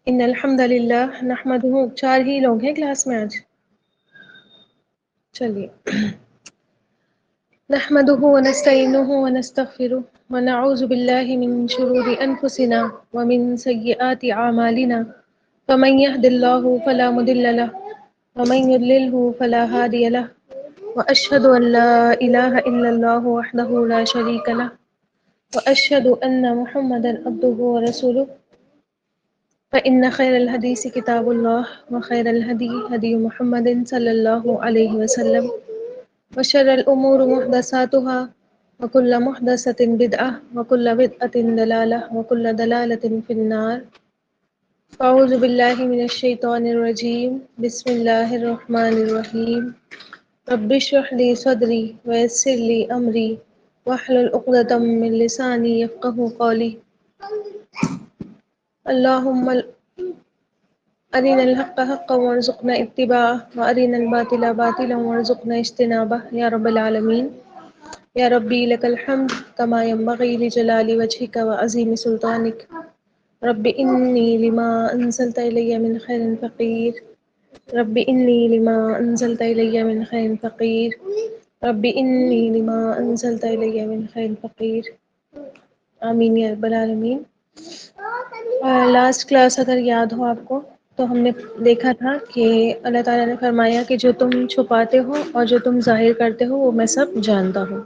ان الحمد للہ نحمدہ، چار ہی لوگ ہیں کلاس میں آج. چلیے. نحمده ونستعینه ونستغفره ونعوذ باللہ من شرور انفسنا ومن سیئات اعمالنا فمن يهد الله فلا مضل له ومن يضلله فلا هادي له واشهد ان لا اله الا الله وحده لا شريك له واشهد ان محمدا عبده ورسوله فإن خير الحديث كتاب الله وخير الهدي هدي محمد صلى الله عليه وسلم وشر الأمور محدثاتها وكل محدثة بدعة وكل بدعة ضلالة وكل ضلالة في النار. أعوذ بالله من الشيطان الرجيم. بسم الله الرحمن الرحيم. رب اشرح لي صدري ويسر لي أمري واحلل عقدة من لساني يفقهوا قولي. اللهم أرنا الحق حقا وارزقنا اتباعه وأرنا الباطل باطلا وارزقنا اجتنابه يا رب العالمين. يا ربي لك الحمد كما ينبغي لجلال وجهك وعظيم سلطانك. رب إني لما أنزلت إلي من خير فقير. رب إني لما أنزلت إلي من خير فقير. رب إني لما أنزلت إلي من خير فقير. آمین یا رب العالمین. لاسٹ کلاس اگر یاد ہو آپ کو تو ہم نے دیکھا تھا کہ اللہ تعالیٰ نے فرمایا کہ جو تم چھپاتے ہو اور جو تم ظاہر کرتے ہو وہ میں سب جانتا ہوں.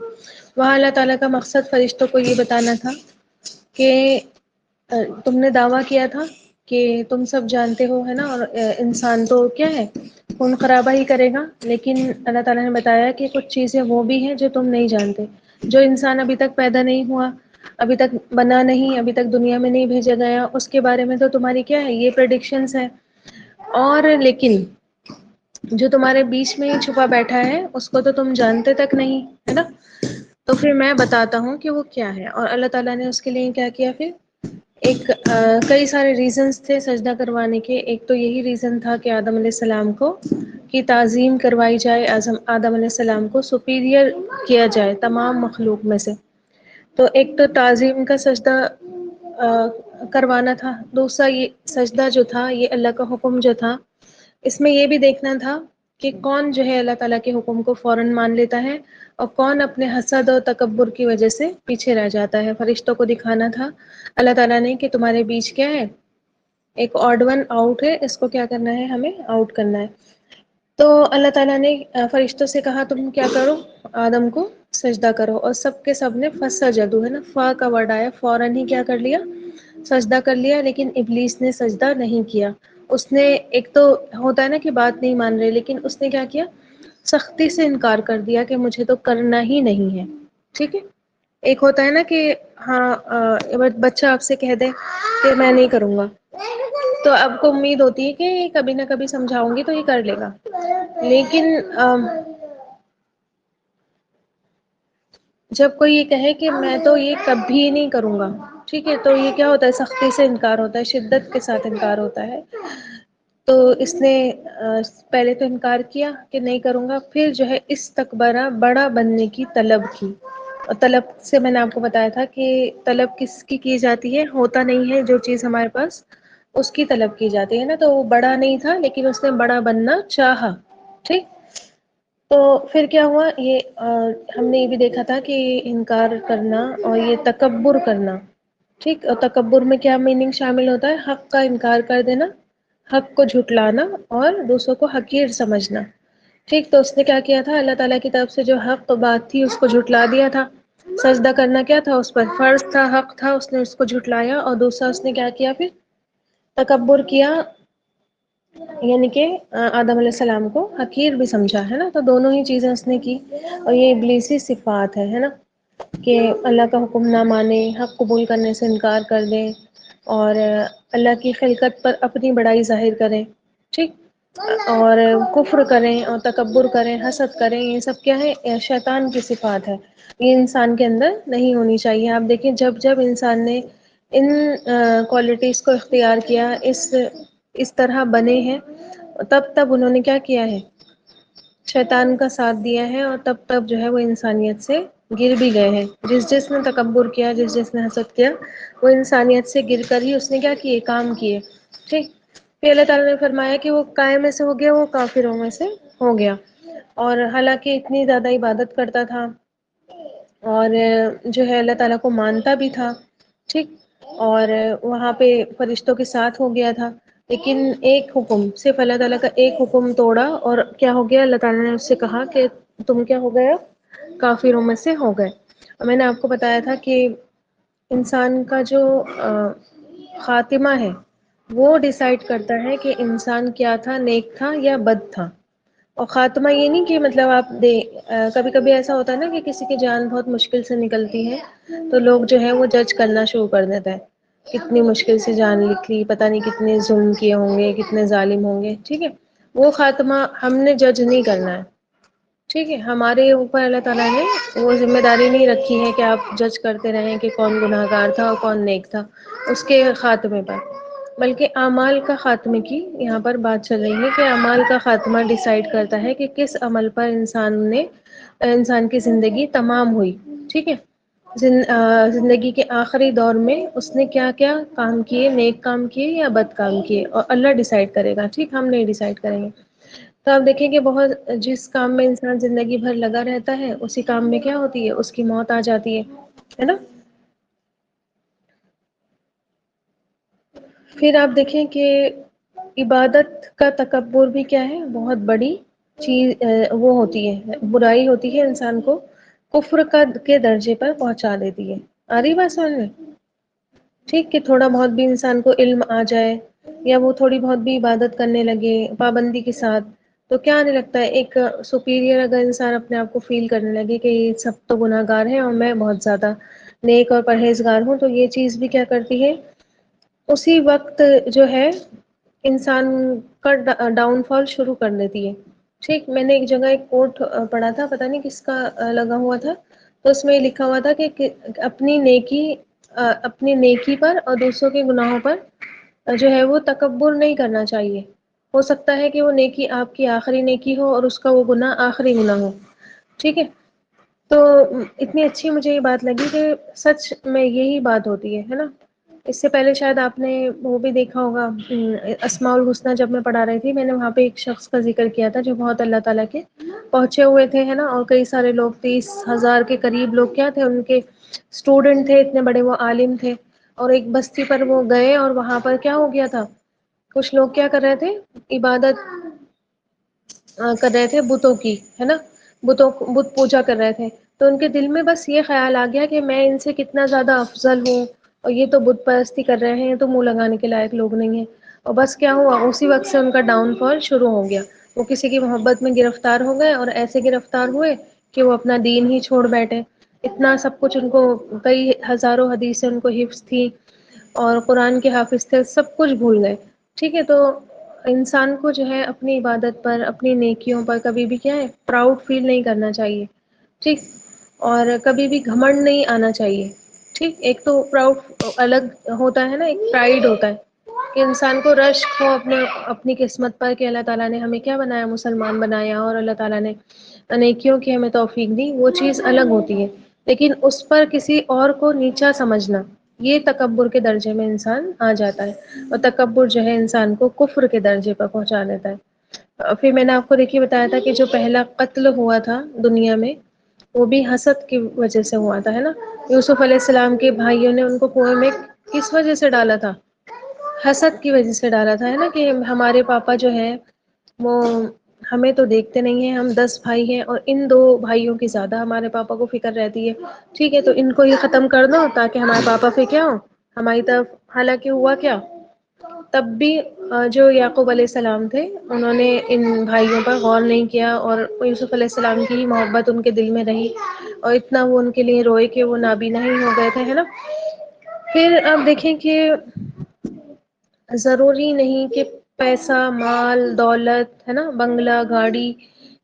وہاں اللہ تعالیٰ کا مقصد فرشتوں کو یہ بتانا تھا کہ تم نے دعویٰ کیا تھا کہ تم سب جانتے ہو، ہے نا، اور انسان تو کیا ہے، خون خرابہ ہی کرے گا. لیکن اللہ تعالیٰ نے بتایا کہ کچھ چیزیں وہ بھی ہیں جو تم نہیں جانتے. جو انسان ابھی تک پیدا نہیں ہوا، ابھی تک بنا نہیں، ابھی تک دنیا میں نہیں بھیجا گیا، اس کے بارے میں تو تمہاری کیا ہے، یہ پریڈکشنز ہے. اور لیکن جو تمہارے بیچ میں ہی چھپا بیٹھا ہے اس کو تو تم جانتے تک نہیں، ہے نا. تو پھر میں بتاتا ہوں کہ وہ کیا ہے. اور اللہ تعالیٰ نے اس کے لیے کیا کیا پھر ایک کئی سارے ریزنز تھے سجدہ کروانے کے. ایک تو یہی ریزن تھا کہ آدم علیہ السلام کو کی تعظیم کروائی جائے، آدم علیہ السلام کو سپیریئر کیا جائے تمام مخلوق میں سے. تو ایک تو تعظیم کا سجدہ کروانا تھا. دوسرا یہ سجدہ جو تھا، یہ اللہ کا حکم جو تھا، اس میں یہ بھی دیکھنا تھا کہ کون جو ہے اللہ تعالیٰ کے حکم کو فوراً مان لیتا ہے اور کون اپنے حسد اور تکبر کی وجہ سے پیچھے رہ جاتا ہے. فرشتوں کو دکھانا تھا اللہ تعالیٰ نے کہ تمہارے بیچ کیا ہے، ایک آڈ ون آؤٹ ہے، اس کو کیا کرنا ہے، ہمیں آؤٹ کرنا ہے. تو اللہ تعالیٰ نے فرشتوں سے کہا تم کیا کرو، آدم کو سجدہ کرو. اور سب کے سب نے فسجدوا، ہے نا، فا کا ورڈ آیا، فوراً ہی کیا کر لیا، سجدہ کر لیا. لیکن ابلیس نے سجدہ نہیں کیا. اس نے، ایک تو ہوتا ہے نا کہ بات نہیں مان رہے، لیکن اس نے کیا کیا، سختی سے انکار کر دیا کہ مجھے تو کرنا ہی نہیں ہے. ٹھیک ہے. ایک ہوتا ہے نا کہ ہاں بچہ آپ سے کہہ دے کہ میں نہیں کروں گا، تو آپ کو امید ہوتی ہے کہ کبھی نہ کبھی سمجھاؤں گی تو یہ کر لے گا. لیکن جب کوئی یہ کہے کہ میں تو یہ کبھی نہیں کروں گا، ٹھیک ہے، تو یہ کیا ہوتا ہے، سختی سے انکار ہوتا ہے، شدت کے ساتھ انکار ہوتا ہے. تو اس نے پہلے تو انکار کیا کہ نہیں کروں گا، پھر جو ہے استکبارہ، بڑا بننے کی طلب کی. اور طلب سے میں نے آپ کو بتایا تھا کہ طلب کس کی جاتی ہے، ہوتا نہیں ہے جو چیز ہمارے پاس، اس کی طلب کی جاتی ہے نا. تو وہ بڑا نہیں تھا لیکن اس نے بڑا بننا چاہا. ٹھیک. تو پھر کیا ہوا، یہ ہم نے یہ بھی دیکھا تھا کہ انکار کرنا اور یہ تکبر کرنا، ٹھیک. اور تکبر میں کیا میننگ شامل ہوتا ہے، حق کا انکار کر دینا، حق کو جھٹلانا اور دوسروں کو حقیر سمجھنا. ٹھیک. تو اس نے کیا کیا تھا، اللہ تعالیٰ کی طرف سے جو حق بات تھی اس کو جھٹلا دیا تھا. سجدہ کرنا کیا تھا، اس پر فرض تھا، حق تھا، اس نے اس کو جھٹلایا. اور دوسرا اس نے کیا کیا، پھر تکبر کیا، یعنی کہ آدم علیہ السلام کو حقیر بھی سمجھا، ہے نا. تو دونوں ہی چیزیں اس نے کی. اور یہ ابلیسی صفات ہے نا، کہ اللہ کا حکم نہ مانے، حق قبول کرنے سے انکار کر دیں، اور اللہ کی خلقت پر اپنی بڑائی ظاہر کریں. ٹھیک. اور کفر کریں اور تکبر کریں، حسد کریں، یہ سب کیا ہے، شیطان کی صفات ہے. یہ انسان کے اندر نہیں ہونی چاہیے. آپ دیکھیں جب جب انسان نے ان کوالٹیز کو اختیار کیا، اس طرح بنے ہیں، تب تب انہوں نے کیا کیا ہے، شیطان کا ساتھ دیا ہے. اور تب تب جو ہے وہ انسانیت سے گر بھی گئے ہیں. جس نے تکبر کیا، جس نے حسد کیا، وہ انسانیت سے گر کر ہی اس نے کیا کیے، کام کیے. ٹھیک. پھر اللہ تعالیٰ نے فرمایا کہ وہ قائم میں سے ہو گیا، وہ کافروں میں سے ہو گیا. اور حالانکہ اتنی زیادہ عبادت کرتا تھا اور جو ہے اللہ تعالیٰ کو مانتا بھی تھا، ٹھیک، اور وہاں پہ فرشتوں کے ساتھ ہو گیا تھا، لیکن ایک حکم، صرف اللہ تعالیٰ کا ایک حکم توڑا اور کیا ہو گیا، اللہ تعالیٰ نے اس سے کہا کہ تم کیا ہو گئے، کافروں میں سے ہو گئے. اور میں نے آپ کو بتایا تھا کہ انسان کا جو خاتمہ ہے وہ ڈیسائیڈ کرتا ہے کہ انسان کیا تھا، نیک تھا یا بد تھا. اور خاتمہ یہ نہیں کہ مطلب آپ کبھی کبھی ایسا ہوتا ہے نا کہ کسی کی جان بہت مشکل سے نکلتی ہے تو لوگ جو ہے وہ جج کرنا شروع کر دیتے ہیں، کتنی مشکل سے جان نکلی، پتہ نہیں کتنے ظلم کیے ہوں گے، کتنے ظالم ہوں گے. ٹھیک ہے، وہ خاتمہ ہم نے جج نہیں کرنا ہے. ٹھیک ہے، ہمارے اوپر اللہ تعالیٰ نے وہ ذمہ داری نہیں رکھی ہے کہ آپ جج کرتے رہیں کہ کون گناہ گار تھا اور کون نیک تھا اس کے خاتمے پر، بلکہ اعمال کا خاتمے کی یہاں پر بات چل رہی ہے کہ اعمال کا خاتمہ ڈیسائیڈ کرتا ہے کہ کس عمل پر انسان کی زندگی تمام ہوئی. ٹھیک ہے، زندگی کے آخری دور میں اس نے کیا کیا کام کیے، نیک کام کیے یا بد کام کیے، اور اللہ ڈیسائیڈ کرے گا. ٹھیک، ہم نہیں ڈیسائیڈ کریں گے. تو آپ دیکھیں کہ بہت جس کام میں انسان زندگی بھر لگا رہتا ہے اسی کام میں کیا ہوتی ہے، اس کی موت آ جاتی ہے نا. پھر آپ دیکھیں کہ عبادت کا تکبر بھی کیا ہے، بہت بڑی چیز وہ ہوتی ہے، برائی ہوتی ہے، انسان کو کفر کے درجے پر پہنچا دیتی ہے. آ رہی بات سمجھ میں؟ ٹھیک، کہ تھوڑا بہت بھی انسان کو علم آ جائے یا وہ تھوڑی بہت بھی عبادت کرنے لگے پابندی کے ساتھ، تو کیا آنے لگتا ہے، ایک سپیریئر اگر انسان اپنے آپ کو فیل کرنے لگے کہ یہ سب تو گناہ گار ہیں اور میں بہت زیادہ نیک اور پرہیزگار ہوں، تو یہ چیز بھی کیا کرتی ہے، اسی وقت جو ہے انسان کا ڈاؤن فال شروع کر دیتی ہے. ٹھیک، میں نے ایک جگہ ایک کوٹ پڑھا تھا، پتہ نہیں کس کا لگا ہوا تھا، تو اس میں یہ لکھا ہوا تھا کہ اپنی نیکی پر اور دوسروں کے گناہوں پر جو ہے وہ تکبر نہیں کرنا چاہیے. ہو سکتا ہے کہ وہ نیکی آپ کی آخری نیکی ہو اور اس کا وہ گناہ آخری گناہ ہو. ٹھیک ہے، تو اتنی اچھی مجھے یہ بات لگی کہ سچ میں یہی بات ہوتی ہے نا. اس سے پہلے شاید آپ نے وہ بھی دیکھا ہوگا، اسماء الحسنی جب میں پڑھا رہی تھی، میں نے وہاں پہ ایک شخص کا ذکر کیا تھا جو بہت اللہ تعالیٰ کے پہنچے ہوئے تھے، ہے نا، اور کئی سارے لوگ 30,000 کے قریب لوگ کیا تھے، ان کے اسٹوڈنٹ تھے، اتنے بڑے وہ عالم تھے. اور ایک بستی پر وہ گئے اور وہاں پر کیا ہو گیا تھا، کچھ لوگ کیا کر رہے تھے، عبادت کر رہے تھے بتوں کی، ہے نا، بت پوجا کر رہے تھے. تو ان کے دل میں بس یہ خیال آ گیا کہ میں ان سے کتنا زیادہ افضل ہوں اور یہ تو بت پرستی کر رہے ہیں، تو منہ لگانے کے لائق لوگ نہیں ہیں. اور بس کیا ہوا، اسی وقت سے ان کا ڈاؤن فال شروع ہو گیا. وہ کسی کی محبت میں گرفتار ہو گئے اور ایسے گرفتار ہوئے کہ وہ اپنا دین ہی چھوڑ بیٹھے. اتنا سب کچھ ان کو، کئی ہزاروں حدیثیں ان کو حفظ تھی اور قرآن کے حافظ تھے، سب کچھ بھول گئے. ٹھیک ہے، تو انسان کو جو ہے اپنی عبادت پر، اپنی نیکیوں پر کبھی بھی کیا ہے، پراؤڈ فیل نہیں کرنا چاہیے. ٹھیک، اور کبھی بھی گھمنڈ نہیں آنا چاہیے. ٹھیک، ایک تو پراؤڈ الگ ہوتا ہے نا، ایک پرائڈ ہوتا ہے کہ انسان کو رشک ہو اپنی قسمت پر کہ اللہ تعالیٰ نے ہمیں کیا بنایا، مسلمان بنایا، اور اللہ تعالیٰ نے نیکیوں کی ہمیں توفیق دی، وہ چیز الگ ہوتی ہے. لیکن اس پر کسی اور کو نیچا سمجھنا، یہ تکبر کے درجے میں انسان آ جاتا ہے، اور تکبر جو ہے انسان کو کفر کے درجے پر پہنچا دیتا ہے. پھر میں نے آپ کو دیکھیے بتایا تھا کہ جو پہلا قتل ہوا تھا دنیا میں، وہ بھی حسد کی وجہ سے ہوا تھا، ہے نا. یوسف علیہ السلام کے بھائیوں نے ان کو کنویں میں کس وجہ سے ڈالا تھا، حسد کی وجہ سے ڈالا تھا، ہے نا، کہ ہمارے پاپا جو ہے وہ ہمیں تو دیکھتے نہیں ہیں، ہم 10 بھائی ہیں اور ان 2 بھائیوں کی زیادہ ہمارے پاپا کو فکر رہتی ہے. ٹھیک ہے، تو ان کو ہی ختم کر دو تاکہ ہمارے پاپا پھر کیا ہو ہماری طرف. حالانکہ ہوا کیا، تب بھی جو یعقوب علیہ السلام تھے انہوں نے ان بھائیوں پر غور نہیں کیا، اور یوسف علیہ السلام کی محبت ان کے دل میں رہی اور اتنا وہ ان کے لیے روئے کہ وہ نابینا ہی ہو گئے تھے، ہے نا. پھر آپ دیکھیں کہ ضروری نہیں کہ پیسہ، مال، دولت، ہے نا، بنگلہ، گاڑی،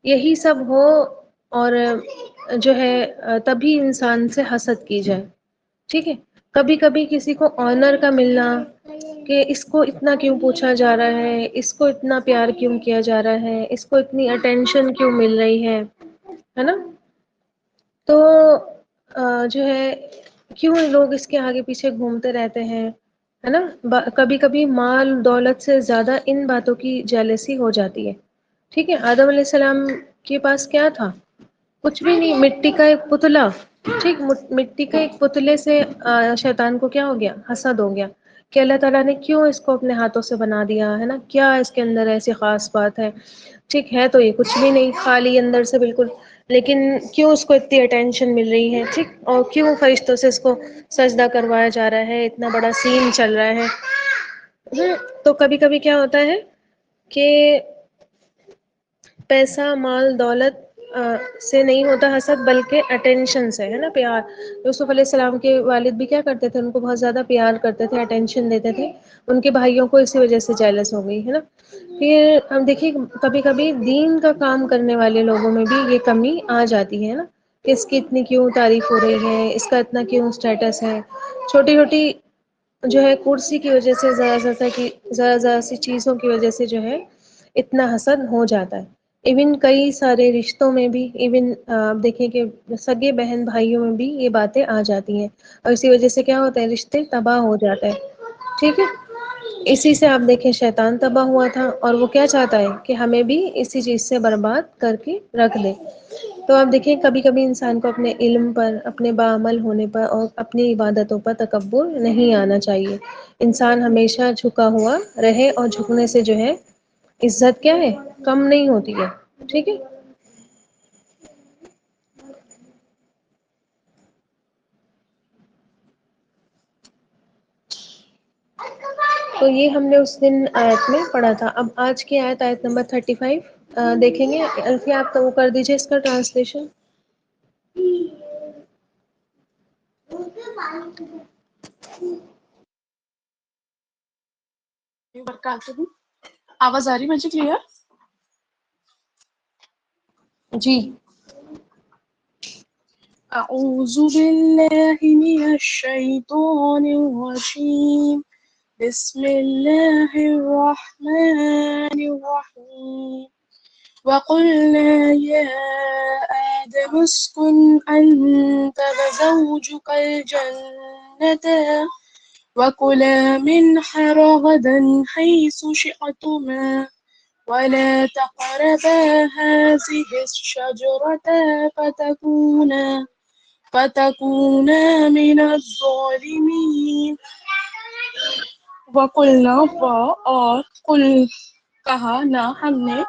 یہی سب ہو اور جو ہے تبھی انسان سے حسد کی جائے. ٹھیک ہے، کبھی کبھی کسی کو آنر کا ملنا، کہ اس کو اتنا کیوں پوچھا جا رہا ہے، اس کو اتنا پیار کیوں کیا جا رہا ہے، اس کو اتنی اٹینشن کیوں مل رہی ہے نا. تو جو ہے کیوں لوگ اس کے آگے پیچھے گھومتے رہتے ہیں، ہے نا. کبھی کبھی مال دولت سے زیادہ ان باتوں کی جیلسی ہو جاتی ہے. ٹھیک ہے. آدم علیہ السلام کے پاس کیا تھا؟ کچھ بھی نہیں، مٹی کا ایک پتلا. ٹھیک، مٹی کے ایک پتلے سے شیطان کو کیا ہو گیا؟ حسد ہو گیا کہ اللہ تعالیٰ نے کیوں اس کو اپنے ہاتھوں سے بنا دیا ہے نا، کیا اس کے اندر ایسی خاص بات ہے. ٹھیک ہے، تو یہ کچھ بھی نہیں، خالی اندر سے بالکل. لیکن کیوں اس کو اتنی اٹینشن مل رہی ہے؟ ٹھیک، اور کیوں فرشتوں سے اس کو سجدہ کروایا جا رہا ہے، اتنا بڑا سین چل رہا ہے. تو کبھی کبھی کیا ہوتا ہے کہ پیسہ مال دولت سے نہیں ہوتا حسد، بلکہ اٹینشن سے، ہے نا، پیار. یوسف علیہ السلام کے والد بھی کیا کرتے تھے؟ ان کو بہت زیادہ پیار کرتے تھے، اٹینشن دیتے تھے. ان کے بھائیوں کو اسی وجہ سے جیلس ہو گئی، ہے نا. پھر ہم دیکھیے کبھی کبھی دین کا کام کرنے والے لوگوں میں بھی یہ کمی آ جاتی ہے نا، کہ اس کی اتنی کیوں تعریف ہو رہی ہے، اس کا اتنا کیوں اسٹیٹس ہے. چھوٹی چھوٹی جو ہے کرسی کی وجہ سے، ذرا ذرا سی چیزوں کی وجہ سے جو ہے اتنا حسد ہو جاتا ہے. ایون کئی سارے رشتوں میں بھی، ایون آپ دیکھیں کہ سگے بہن بھائیوں میں بھی یہ باتیں آ جاتی ہیں، اور اسی وجہ سے کیا ہوتا ہے؟ رشتے تباہ ہو جاتے ہیں. ٹھیک ہے. اسی سے آپ دیکھیں شیطان تباہ ہوا تھا، اور وہ کیا چاہتا ہے کہ ہمیں بھی اسی چیز سے برباد کر کے رکھ دے. تو آپ دیکھیں کبھی کبھی انسان کو اپنے علم پر، اپنے باعمل ہونے پر، اور اپنی عبادتوں پر تکبر نہیں آنا چاہیے. انسان ہمیشہ جھکا ہوا رہے، اور جھکنے سے جو ہے عزت کیا ہے؟ کم نہیں ہوتی ہے. ٹھیک ہے. تو یہ ہم نے اس دن آیت میں پڑھا تھا. اب آج کی آیت، آیت نمبر 35 دیکھیں گے. الفی آپ تو وہ کر دیجئے اس کا ٹرانسلیشن. برکاتہ. آواز آ رہی مجھے کلیئر؟ جی. اعوذ باللہ من الشیطان الرجیم. بسم اللہ الرحمن الرحیم. وقلنا يا آدم اسكن أنت وزوجك الجنة وكلا منها رغدا حيث شئتما ولا تقربا هذه الشجرة فتكونا من الظالمين. وقلنا اور قل کہا نہ ہم نے،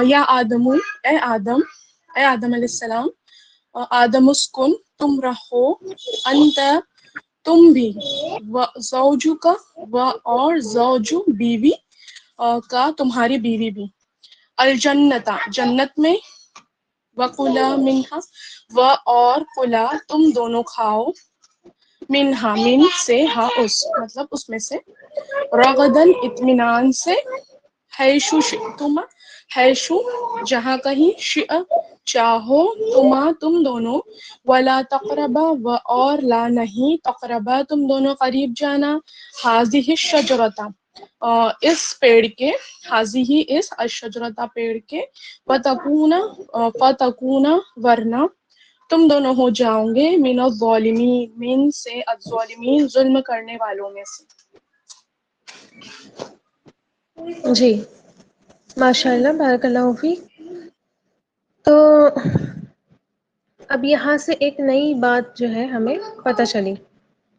یا آدم اے آدم علیہ السلام. آدم اسکن تم رہو، انت تم بھی، زوجو کا اور زوجو بیوی کا تمہاری بیوی بھی، الجنتا جنت میں، وکلا منہا اور کلا تم دونوں کھاؤ، منہا من سے، ہا اس مطلب اس میں سے، رغدن اطمینان سے، حیشو شئتما حیشو جہاں کہیں، شئ چاہو، تم دونوں، ولا تقربا اور لا نہیں، تقربا تم دونوں قریب جانا، ہذہ الشجرۃ اس پیڑ کے، ہذہ اس الشجرۃ پیڑ کے، فتکونا ورنہ تم دونوں ہو جاؤ گے، من الظالمین من سے، الظالمین ظلم کرنے والوں میں سے. جی ماشاء اللہ، بارک اللہ فیک. تو اب یہاں سے ایک نئی بات جو ہے ہمیں پتہ چلی.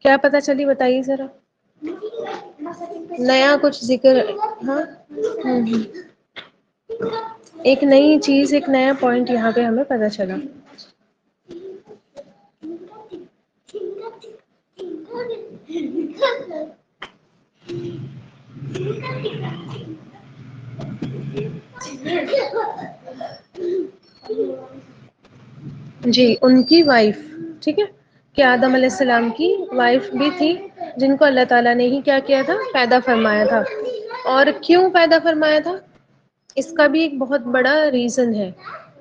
کیا پتہ چلی بتائیے ذرا. نیا کچھ ذکر. ہاں. ایک نئی چیز، ایک نیا پوائنٹ یہاں پہ ہمیں پتہ چلا. جی ان کی وائف. ٹھیک ہے. کہ آدم علیہ السلام کی وائف بھی تھی، جن کو اللہ تعالیٰ نے ہی کیا کیا تھا؟ پیدا فرمایا تھا. اور کیوں پیدا فرمایا تھا؟ اس کا بھی ایک بہت بڑا ریزن ہے.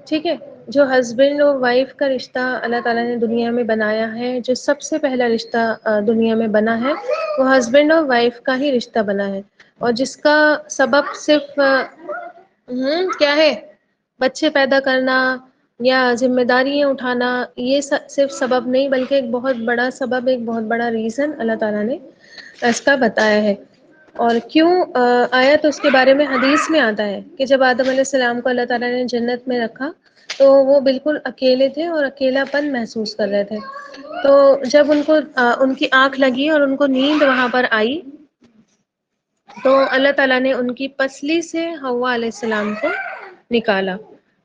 ٹھیک ہے. جو ہسبینڈ اور وائف کا رشتہ اللہ تعالیٰ نے دنیا میں بنایا ہے، جو سب سے پہلا رشتہ دنیا میں بنا ہے، وہ ہسبینڈ اور وائف کا ہی رشتہ بنا ہے. اور جس کا سبب صرف کیا ہے؟ بچے پیدا کرنا یا ذمہ داریاں اٹھانا. یہ صرف سبب نہیں، بلکہ ایک بہت بڑا سبب، ایک بہت بڑا ریزن اللہ تعالیٰ نے اس کا بتایا ہے. اور کیوں آیا تو اس کے بارے میں حدیث میں آتا ہے کہ جب آدم علیہ السلام کو اللہ تعالیٰ نے جنت میں رکھا تو وہ بالکل اکیلے تھے اور اکیلا پن محسوس کر رہے تھے. تو جب ان کو ان کی آنکھ لگی اور ان کو نیند وہاں پر آئی تو اللہ تعالیٰ نے ان کی پسلی سے حوا علیہ السلام کو نکالا.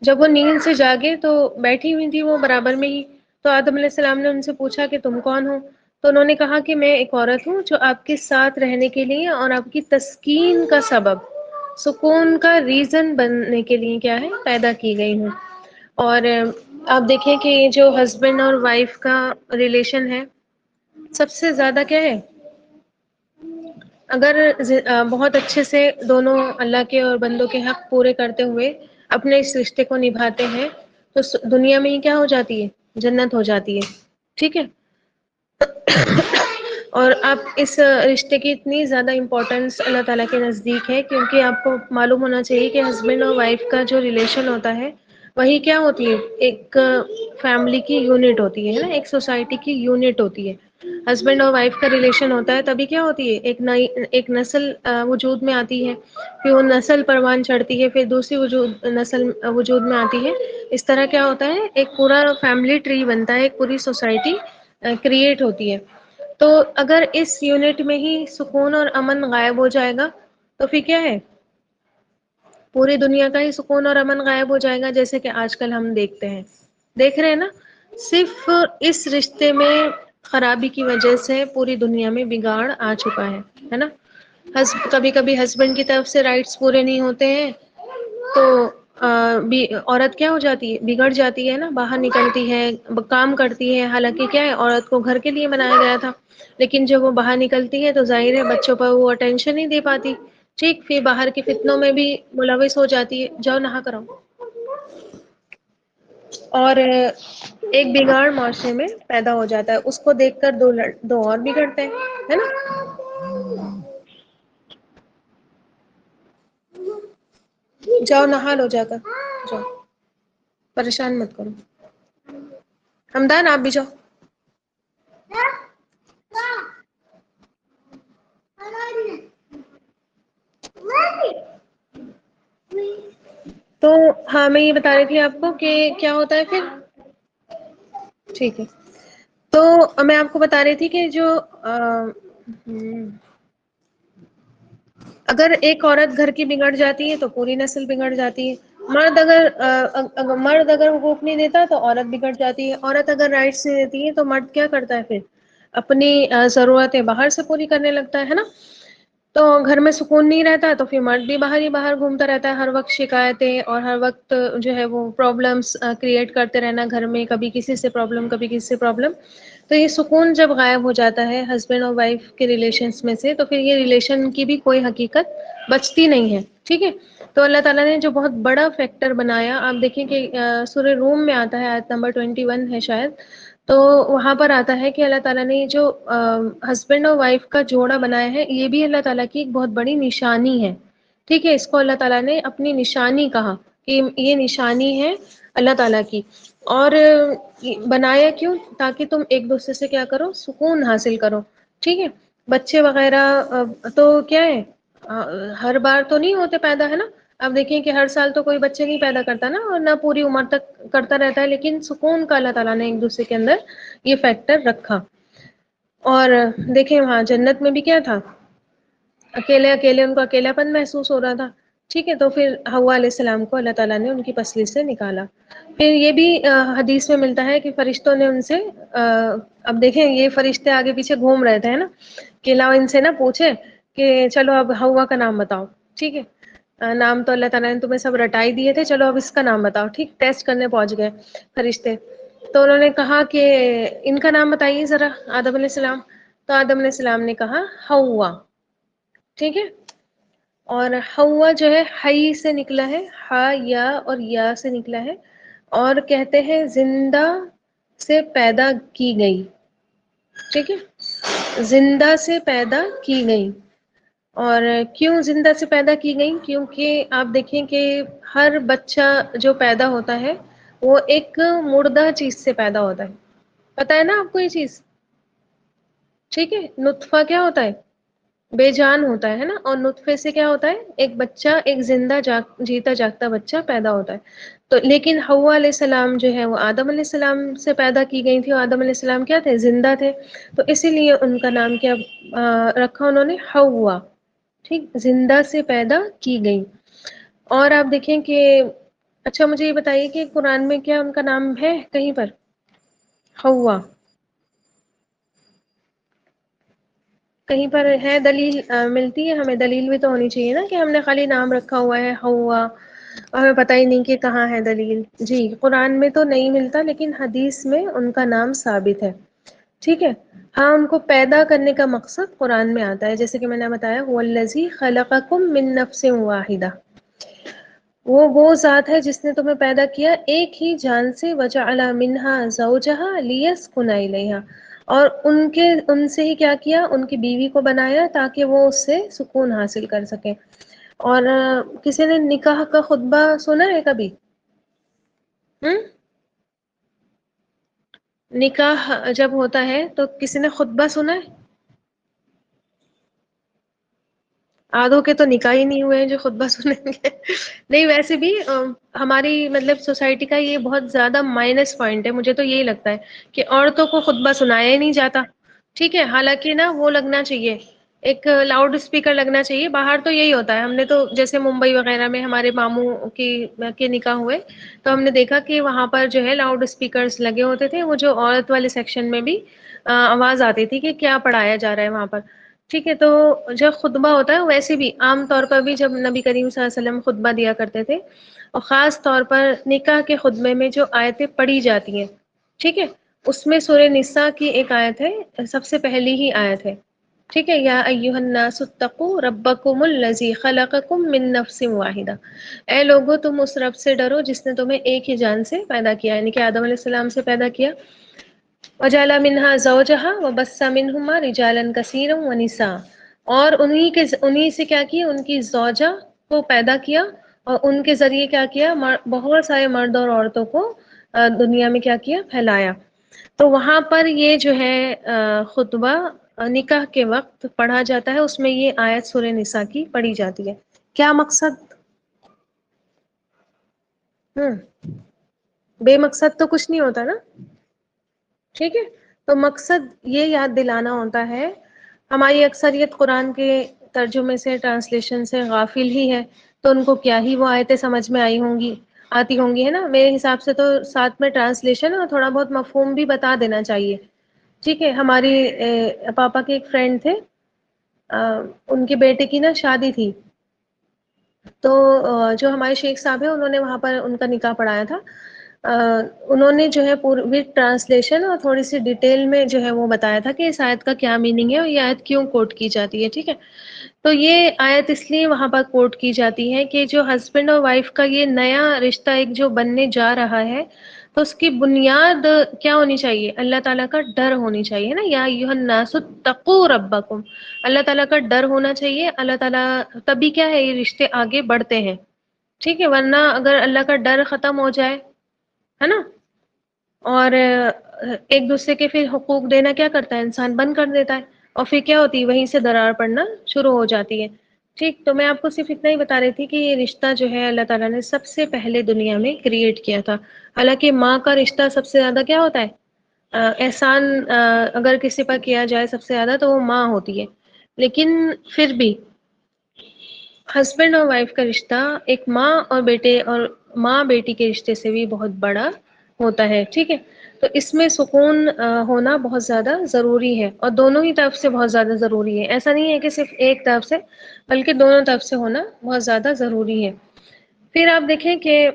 جب وہ نیند سے جاگے تو بیٹھی ہوئی تھی وہ برابر میں ہی. تو آدم علیہ السلام نے ان سے پوچھا کہ تم کون ہو؟ تو انہوں نے کہا کہ میں ایک عورت ہوں جو آپ کے ساتھ رہنے کے لیے اور آپ کی تسکین کا سبب، سکون کا ریزن بننے کے لیے کیا ہے پیدا کی گئی ہوں. اور آپ دیکھیں کہ یہ جو ہسبینڈ اور وائف کا ریلیشن ہے سب سے زیادہ کیا ہے، اگر بہت اچھے سے دونوں اللہ کے اور بندوں کے حق پورے کرتے ہوئے اپنے اس رشتے کو نبھاتے ہیں تو دنیا میں ہی کیا ہو جاتی ہے، جنت ہو جاتی ہے. ٹھیک ہے. اور اب اس رشتے کی اتنی زیادہ امپورٹنس اللہ تعالیٰ کے نزدیک ہے کیونکہ آپ کو معلوم ہونا چاہیے کہ ہسبینڈ اور وائف کا جو ریلیشن ہوتا ہے وہی کیا ہوتی ہے، ایک فیملی کی یونٹ ہوتی ہے نا، ایک سوسائٹی کی یونٹ ہوتی ہے. ہسبینڈ اور وائف کا ریلیشن ہوتا ہے تبھی کیا ہوتی ہے، ایک نسل وجود میں آتی ہے، پھر وہ نسل پروان چڑھتی ہے، پھر دوسری نسل وجود میں آتی ہے. اس طرح کیا ہوتا ہے، ایک پورا فیملی ٹری بنتا ہے، ایک پوری سوسائٹی کریٹ ہوتی ہے. تو اگر اس یونٹ میں ہی سکون اور امن غائب ہو جائے گا تو پھر کیا ہے، پوری دنیا کا ہی سکون اور امن غائب ہو جائے گا. جیسے کہ آج کل ہم دیکھ رہے ہیں نا، صرف اس رشتے میں خرابی کی وجہ سے پوری دنیا میں بگاڑ آ چکا ہے نا. کبھی کبھی ہسبینڈ کی طرف سے رائٹس پورے نہیں ہوتے ہیں تو عورت کیا ہو جاتی ہے، بگڑ جاتی ہے نا، باہر نکلتی ہے، کام کرتی ہے. حالانکہ کیا ہے، عورت کو گھر کے لیے بنایا گیا تھا، لیکن جب وہ باہر نکلتی ہے تو ظاہر ہے بچوں پر وہ اٹینشن نہیں دے پاتی. ٹھیک، پھر باہر کے فتنوں میں بھی ملوث ہو جاتی ہے. جاؤ نہا کر آؤ. اور ایک بگاڑ معاشرے میں پیدا ہو جاتا ہے، اس کو دیکھ کر دو اور بگڑتے ہیں، ہے نا. جاؤ نہا لو، جا کر جاؤ، پریشان مت کرو. ہمدان آپ بھی جاؤ. تو ہاں میں یہ بتا رہی تھی آپ کو کہ کیا ہوتا ہے پھر. ٹھیک ہے. تو میں آپ کو بتا رہی تھی کہ جو اگر ایک عورت گھر کی بگڑ جاتی ہے تو پوری نسل بگڑ جاتی ہے. مرد اگر حقوق نہیں دیتا تو عورت بگڑ جاتی ہے. عورت اگر رائٹس نہیں دیتی ہے تو مرد کیا کرتا ہے، پھر اپنی ضرورتیں باہر سے پوری کرنے لگتا ہے نا. تو گھر میں سکون نہیں رہتا تو پھر مرد بھی باہر ہی باہر گھومتا رہتا ہے، ہر وقت شکایتیں اور ہر وقت جو ہے وہ پرابلمس کریٹ کرتے رہنا گھر میں، کبھی کسی سے پرابلم کبھی کسی سے پرابلم. تو یہ سکون جب غائب ہو جاتا ہے ہسبینڈ اور وائف کے ریلیشنس میں سے تو پھر یہ ریلیشن کی بھی کوئی حقیقت بچتی نہیں ہے. ٹھیک ہے. تو اللہ تعالیٰ نے جو بہت بڑا فیکٹر بنایا، آپ دیکھیں کہ سورہ روم میں آتا ہے، آیت نمبر 21 ہے شاید، تو وہاں پر آتا ہے کہ اللہ تعالیٰ نے جو ہسبینڈ اور وائف کا جوڑا بنایا ہے یہ بھی اللہ تعالیٰ کی ایک بہت بڑی نشانی ہے. ٹھیک ہے. اس کو اللہ تعالیٰ نے اپنی نشانی کہا کہ یہ نشانی ہے اللہ تعالیٰ کی. اور بنایا کیوں؟ تاکہ تم ایک دوسرے سے کیا کرو، سکون حاصل کرو. ٹھیک ہے. بچے وغیرہ تو کیا ہے، ہر بار تو نہیں ہوتے پیدا، ہے نا. اب دیکھیں کہ ہر سال تو کوئی بچے نہیں پیدا کرتا نا، اور نہ پوری عمر تک کرتا رہتا ہے، لیکن سکون کا اللہ تعالیٰ نے ایک دوسرے کے اندر یہ فیکٹر رکھا. اور دیکھیں وہاں جنت میں بھی کیا تھا، اکیلے اکیلے ان کو اکیلا پن محسوس ہو رہا تھا. ٹھیک ہے. تو پھر حوا علیہ السلام کو اللہ تعالیٰ نے ان کی پسلی سے نکالا. پھر یہ بھی حدیث میں ملتا ہے کہ فرشتوں نے ان سے اب دیکھیں یہ فرشتے آگے پیچھے گھوم رہے تھے نا کہ لاؤ ان سے نہ پوچھے کہ چلو اب حوا کا نام بتاؤ. ٹھیک ہے. نام تو اللہ تعالیٰ نے تمہیں سب رٹائی دیے تھے، چلو اب اس کا نام بتاؤ. ٹھیک، ٹیسٹ کرنے پہنچ گئے فرشتے. تو انہوں نے کہا کہ ان کا نام بتائیے ذرا، آدم علیہ السلام. تو آدم علیہ السلام نے کہا حوا. ٹھیک ہے. اور حوا جو ہے حی سے نکلا ہے، ہا یا اور یا سے نکلا ہے، اور کہتے ہیں زندہ سے پیدا کی گئی. ٹھیک ہے. زندہ سے پیدا کی گئی. اور کیوں زندہ سے پیدا کی گئی؟ کیونکہ آپ دیکھیں کہ ہر بچہ جو پیدا ہوتا ہے وہ ایک مردہ چیز سے پیدا ہوتا ہے. پتہ ہے نا آپ کو یہ چیز؟ ٹھیک ہے. نطفہ کیا ہوتا ہے؟ بے جان ہوتا ہے نا، اور نطفے سے کیا ہوتا ہے، ایک بچہ، ایک زندہ جیتا جاگتا بچہ پیدا ہوتا ہے. تو لیکن حوا علیہ السلام جو ہے وہ آدم علیہ السلام سے پیدا کی گئی تھی، اور آدم علیہ السلام کیا تھے، زندہ تھے. تو اسی لیے ان کا نام کیا رکھا انہوں نے، حوا. ٹھیک، زندہ سے پیدا کی گئی. اور آپ دیکھیں کہ اچھا مجھے یہ بتائیے کہ قرآن میں کیا ان کا نام ہے کہیں پر، حوا؟ کہیں پر ہے دلیل ملتی ہے ہمیں؟ دلیل بھی تو ہونی چاہیے نا، کہ ہم نے خالی نام رکھا ہوا ہے حوا، اور ہمیں پتہ ہی نہیں کہ کہاں ہے دلیل. جی قرآن میں تو نہیں ملتا، لیکن حدیث میں ان کا نام ثابت ہے. ٹھیک ہے. ہاں ان کو پیدا کرنے کا مقصد قرآن میں آتا ہے، جیسے کہ میں نے بتایا هو الذی خلقکم من نفس واحدہ، وہ ذات ہے جس نے تمہیں پیدا کیا ایک ہی جان سے، وجعل منها زوجها لیسکن الیہا، اور ان سے ہی کیا ان کی بیوی کو بنایا تاکہ وہ اس سے سکون حاصل کر سکے. اور کسی نے نکاح کا خطبہ سنا ہے کبھی؟ نکاح جب ہوتا ہے تو کسی نے خطبہ سنا ہے؟ آدھوں کے تو نکاح ہی نہیں ہوئے ہیں جو خطبہ سنیں گے. نہیں ویسے بھی ہماری مطلب سوسائٹی کا یہ بہت زیادہ مائنس پوائنٹ ہے، مجھے تو یہی لگتا ہے کہ عورتوں کو خطبہ سنایا ہی نہیں جاتا. ٹھیک ہے، حالانکہ نا وہ لگنا چاہیے، ایک لاؤڈ اسپیکر لگنا چاہیے. باہر تو یہی ہوتا ہے، ہم نے تو جیسے ممبئی وغیرہ میں ہمارے ماموں کے نکاح ہوئے تو ہم نے دیکھا کہ وہاں پر جو ہے لاؤڈ اسپیکرز لگے ہوتے تھے. وہ جو عورت والے سیکشن میں بھی آواز آتی تھی کہ کیا پڑھایا جا رہا ہے وہاں پر. ٹھیک ہے. تو جب خطبہ ہوتا ہے ویسے بھی عام طور پر بھی جب نبی کریم صلی اللہ علیہ وسلم خطبہ دیا کرتے تھے، اور خاص طور پر نکاح کے خطبے میں جو آیتیں پڑھی جاتی ہیں، ٹھیک ہے، اس میں سورہ نساء کی ایک آیت ہے، سب سے پہلی ہی آیت ہے. ٹھیک ہے، یا ایھا الناس اتقوا ربکم الذی خلقکم من نفس واحدہ، اے لوگو تم اس رب سے ڈرو جس نے تمہیں ایک ہی جان سے پیدا کیا، یعنی کہ آدم علیہ السلام سے پیدا کیا. وجعل منها زوجها وبث منهما رجالا كثيرا ونساء، اور انہی سے کیا کیا، ان کی زوجہ کو پیدا کیا، اور ان کے ذریعے کیا کیا، بہت سارے مرد اور عورتوں کو دنیا میں کیا پھیلایا. تو وہاں پر یہ جو ہے خطبہ نکاح کے وقت پڑھا جاتا ہے، اس میں یہ آیت سورہ نساء کی پڑھی جاتی ہے. کیا مقصد؟ بے مقصد تو کچھ نہیں ہوتا نا. ٹھیک ہے. تو مقصد یہ یاد دلانا ہوتا ہے. ہماری اکثریت قرآن کے ترجمے سے، ٹرانسلیشن سے غافل ہی ہے، تو ان کو کیا ہی وہ آیتیں سمجھ میں آتی ہوں گی، ہے نا. میرے حساب سے تو ساتھ میں ٹرانسلیشن اور تھوڑا بہت مفہوم بھی بتا دینا چاہیے. ٹھیک ہے. ہماری پاپا کے ایک فرینڈ تھے، ان کے بیٹے کی نا شادی تھی، تو جو ہمارے شیخ صاحب ہیں انہوں نے وہاں پر ان کا نکاح پڑھایا تھا. انہوں نے جو ہے وتھ ٹرانسلیشن اور تھوڑی سی ڈیٹیل میں جو ہے وہ بتایا تھا کہ اس آیت کا کیا میننگ ہے اور یہ آیت کیوں کوٹ کی جاتی ہے. ٹھیک ہے. تو یہ آیت اس لیے وہاں پر کوٹ کی جاتی ہے کہ جو ہسبینڈ اور وائف کا یہ نیا رشتہ ایک جو بننے جا رہا ہے، تو اس کی بنیاد کیا ہونی چاہیے، اللہ تعالیٰ کا ڈر ہونی چاہیے نا. یا ایھا الناس اتقوا ربکم، اللہ تعالیٰ کا ڈر ہونا چاہیے. اللہ تعالیٰ تبھی کیا ہے یہ رشتے آگے بڑھتے ہیں. ٹھیک ہے. ورنہ اگر اللہ کا ڈر ختم ہو جائے، ہے نا، اور ایک دوسرے کے پھر حقوق دینا کیا کرتا ہے انسان، بند کر دیتا ہے، اور پھر کیا ہوتی ہے وہیں سے درار پڑنا شروع ہو جاتی ہے. ٹھیک. تو میں آپ کو صرف اتنا ہی بتا رہی تھی کہ یہ رشتہ جو ہے اللہ تعالیٰ نے سب سے پہلے دنیا میں کریٹ کیا تھا. حالانکہ ماں کا رشتہ سب سے زیادہ کیا ہوتا ہے، احسان اگر کسی پر کیا جائے سب سے زیادہ تو وہ ماں ہوتی ہے. لیکن پھر بھی ہسبینڈ اور وائف کا رشتہ ایک ماں اور بیٹے اور ماں بیٹی کے رشتے سے بھی بہت بڑا ہوتا ہے. ٹھیک ہے. تو اس میں سکون ہونا بہت زیادہ ضروری ہے، اور دونوں ہی طرف سے بہت زیادہ ضروری ہے. ایسا نہیں ہے کہ صرف ایک طرف سے، بلکہ دونوں طرف سے ہونا بہت زیادہ ضروری ہے. پھر آپ دیکھیں کہ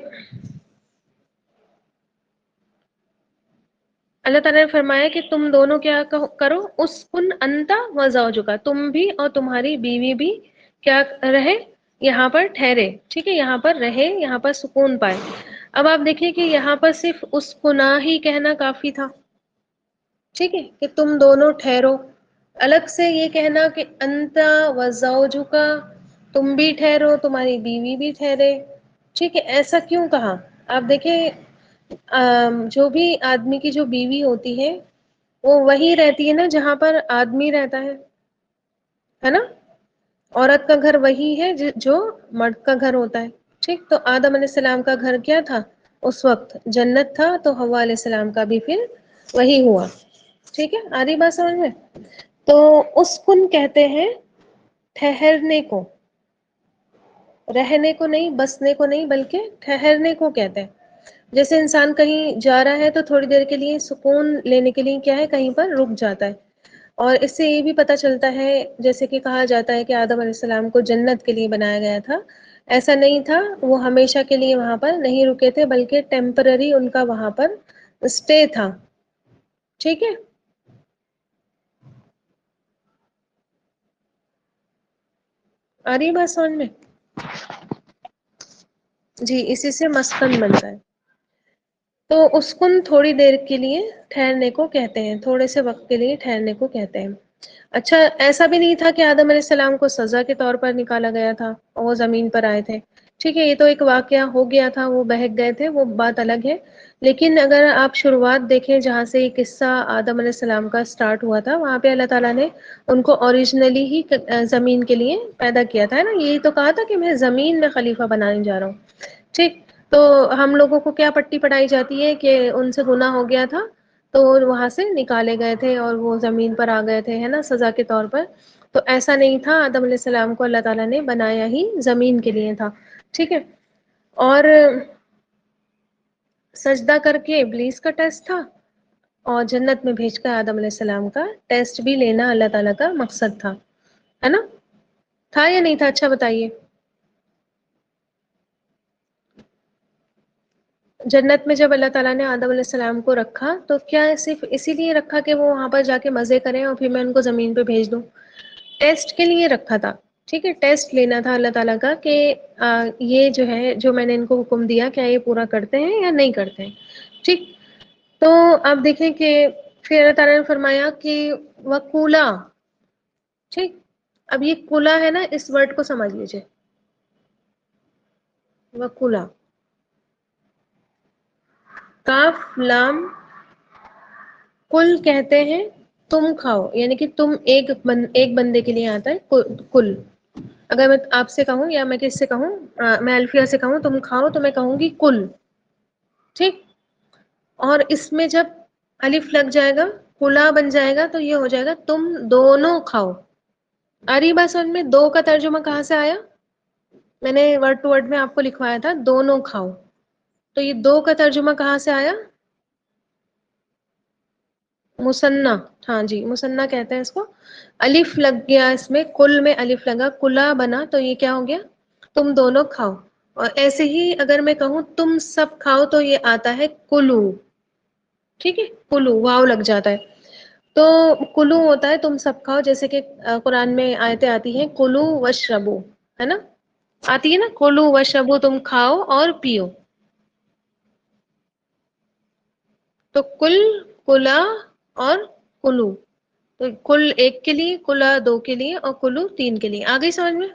اللہ تعالیٰ نے فرمایا کہ تم دونوں کیا کرو، اسکن انت و زوجک، تم بھی اور تمہاری بیوی بھی کیا رہے، یہاں پر ٹھہرے. ٹھیک ہے. یہاں پر رہے، یہاں پر سکون پائے. اب آپ دیکھیں کہ یہاں پر صرف اسکنا ہی کہنا کافی تھا. ٹھیک ہے، کہ تم دونوں ٹھہرو. الگ سے یہ کہنا کہ انت و زوجک، تم بھی ٹھہرو تمہاری بیوی بھی ٹھہرے. ٹھیک ہے. ایسا کیوں کہا؟ آپ دیکھیں جو بھی آدمی کی جو بیوی ہوتی ہے وہ وہی رہتی ہے نا جہاں پر آدمی رہتا ہے نا. عورت کا گھر وہی ہے جو مرد کا گھر ہوتا ہے. ٹھیک. تو آدم علیہ السلام کا گھر کیا تھا اس وقت؟ جنت تھا. تو حوا علیہ السلام کا بھی پھر وہی ہوا. ٹھیک ہے. آ رہی بات سمجھ میں؟ تو اسکن کہتے ہیں ٹھہرنے کو، رہنے کو نہیں، بسنے کو نہیں، بلکہ ٹھہرنے کو کہتے ہیں. جیسے انسان کہیں جا رہا ہے تو تھوڑی دیر کے لیے سکون لینے کے لیے کیا ہے، کہیں پر رک جاتا ہے. اور اس سے یہ بھی پتہ چلتا ہے، جیسے کہ کہا جاتا ہے کہ آدم علیہ السلام کو جنت کے لیے بنایا گیا تھا. ایسا نہیں تھا، وہ ہمیشہ کے لیے وہاں پر نہیں رکے تھے، بلکہ ٹیمپرری ان کا وہاں پر اسٹے تھا. ٹھیک ہے. آ رہی بات سمجھ میں؟ جی. اسی سے مسکن بنتا ہے. تو اسکن تھوڑی دیر کے لیے ٹھہرنے کو کہتے ہیں، تھوڑے سے وقت کے لیے ٹھہرنے کو کہتے ہیں. اچھا، ایسا بھی نہیں تھا کہ آدم علیہ السلام کو سزا کے طور پر نکالا گیا تھا اور وہ زمین پر آئے تھے. ٹھیک ہے. یہ تو ایک واقعہ ہو گیا تھا، وہ بہک گئے تھے، وہ بات الگ ہے. لیکن اگر آپ شروعات دیکھیں جہاں سے یہ قصہ آدم علیہ السلام کا سٹارٹ ہوا تھا، وہاں پہ اللہ تعالیٰ نے ان کو اوریجنلی ہی زمین کے لیے پیدا کیا تھا. ہے نا؟ یہی تو کہا تھا کہ میں زمین میں خلیفہ بنانے جا رہا ہوں. ٹھیک. تو ہم لوگوں کو کیا پٹی پڑھائی جاتی ہے کہ ان سے گناہ ہو گیا تھا تو وہاں سے نکالے گئے تھے اور وہ زمین پر آ گئے تھے، ہے نا، سزا کے طور پر. تو ایسا نہیں تھا. آدم علیہ السلام کو اللہ تعالیٰ نے بنایا ہی زمین کے لیے تھا. ٹھیک ہے. اور سجدہ کر کے ابلیس کا ٹیسٹ تھا، اور جنت میں بھیج کر آدم علیہ السلام کا ٹیسٹ بھی لینا اللہ تعالیٰ کا مقصد تھا. ہے نا؟ تھا یا نہیں تھا؟ اچھا بتائیے. جنت میں جب اللہ تعالیٰ نے آدم علیہ السلام کو رکھا تو کیا صرف اسی لیے رکھا کہ وہ وہاں پر جا کے مزے کریں اور پھر میں ان کو زمین پہ بھیج دوں؟ ٹیسٹ کے لیے رکھا تھا. ٹھیک ہے. ٹیسٹ لینا تھا اللہ تعالیٰ کا کہ یہ جو ہے، جو میں نے ان کو حکم دیا، کیا یہ پورا کرتے ہیں یا نہیں کرتے ہیں. ٹھیک. تو آپ دیکھیں کہ پھر اللہ تعالیٰ نے فرمایا کہ وَقُولَا. ٹھیک. اب یہ کلا ہے نا، اس ورڈ کو سمجھ لیجیے. وَقُولَا، کاف لام. کل کہتے ہیں تم کھاؤ، یعنی کہ تم ایک بندے کے لیے آتا ہے کل. اگر میں آپ سے کہوں یا میں کس سے کہوں، میں الفیہ سے کہوں تم کھاؤ، تو میں کہوں گی کل. ٹھیک. اور اس میں جب الف لگ جائے گا، کلا بن جائے گا، تو یہ ہو جائے گا تم دونوں کھاؤ. آ رہی بات سمجھ میں؟ دو کا ترجمہ کہاں سے آیا؟ میں نے ورڈ ٹو ورڈ میں آپ کو لکھوایا تھا دونوں کھاؤ. تو یہ دو کا ترجمہ کہاں سے آیا؟ مثنیٰ. ہاں جی، مثنیٰ کہتے ہیں اس کو. الف لگ گیا اس میں، کل میں الف لگا، کلا بنا، تو یہ کیا ہو گیا؟ تم دونوں کھاؤ. اور ایسے ہی اگر میں کہوں تم سب کھاؤ، تو یہ آتا ہے کلو. ٹھیک ہے. کلو واو لگ جاتا ہے. تو کلو ہوتا ہے تم سب کھاؤ، جیسے کہ قرآن میں آیتیں آتی ہیں کلو وشربو. ہے نا؟ آتی ہے نا، کلو وشربو، تم کھاؤ اور پیو. تو کل، کلا اور کلو. تو کل ایک کے لیے، کلا دو کے لیے، اور کلو تین کے لیے. آ گئی سمجھ میں؟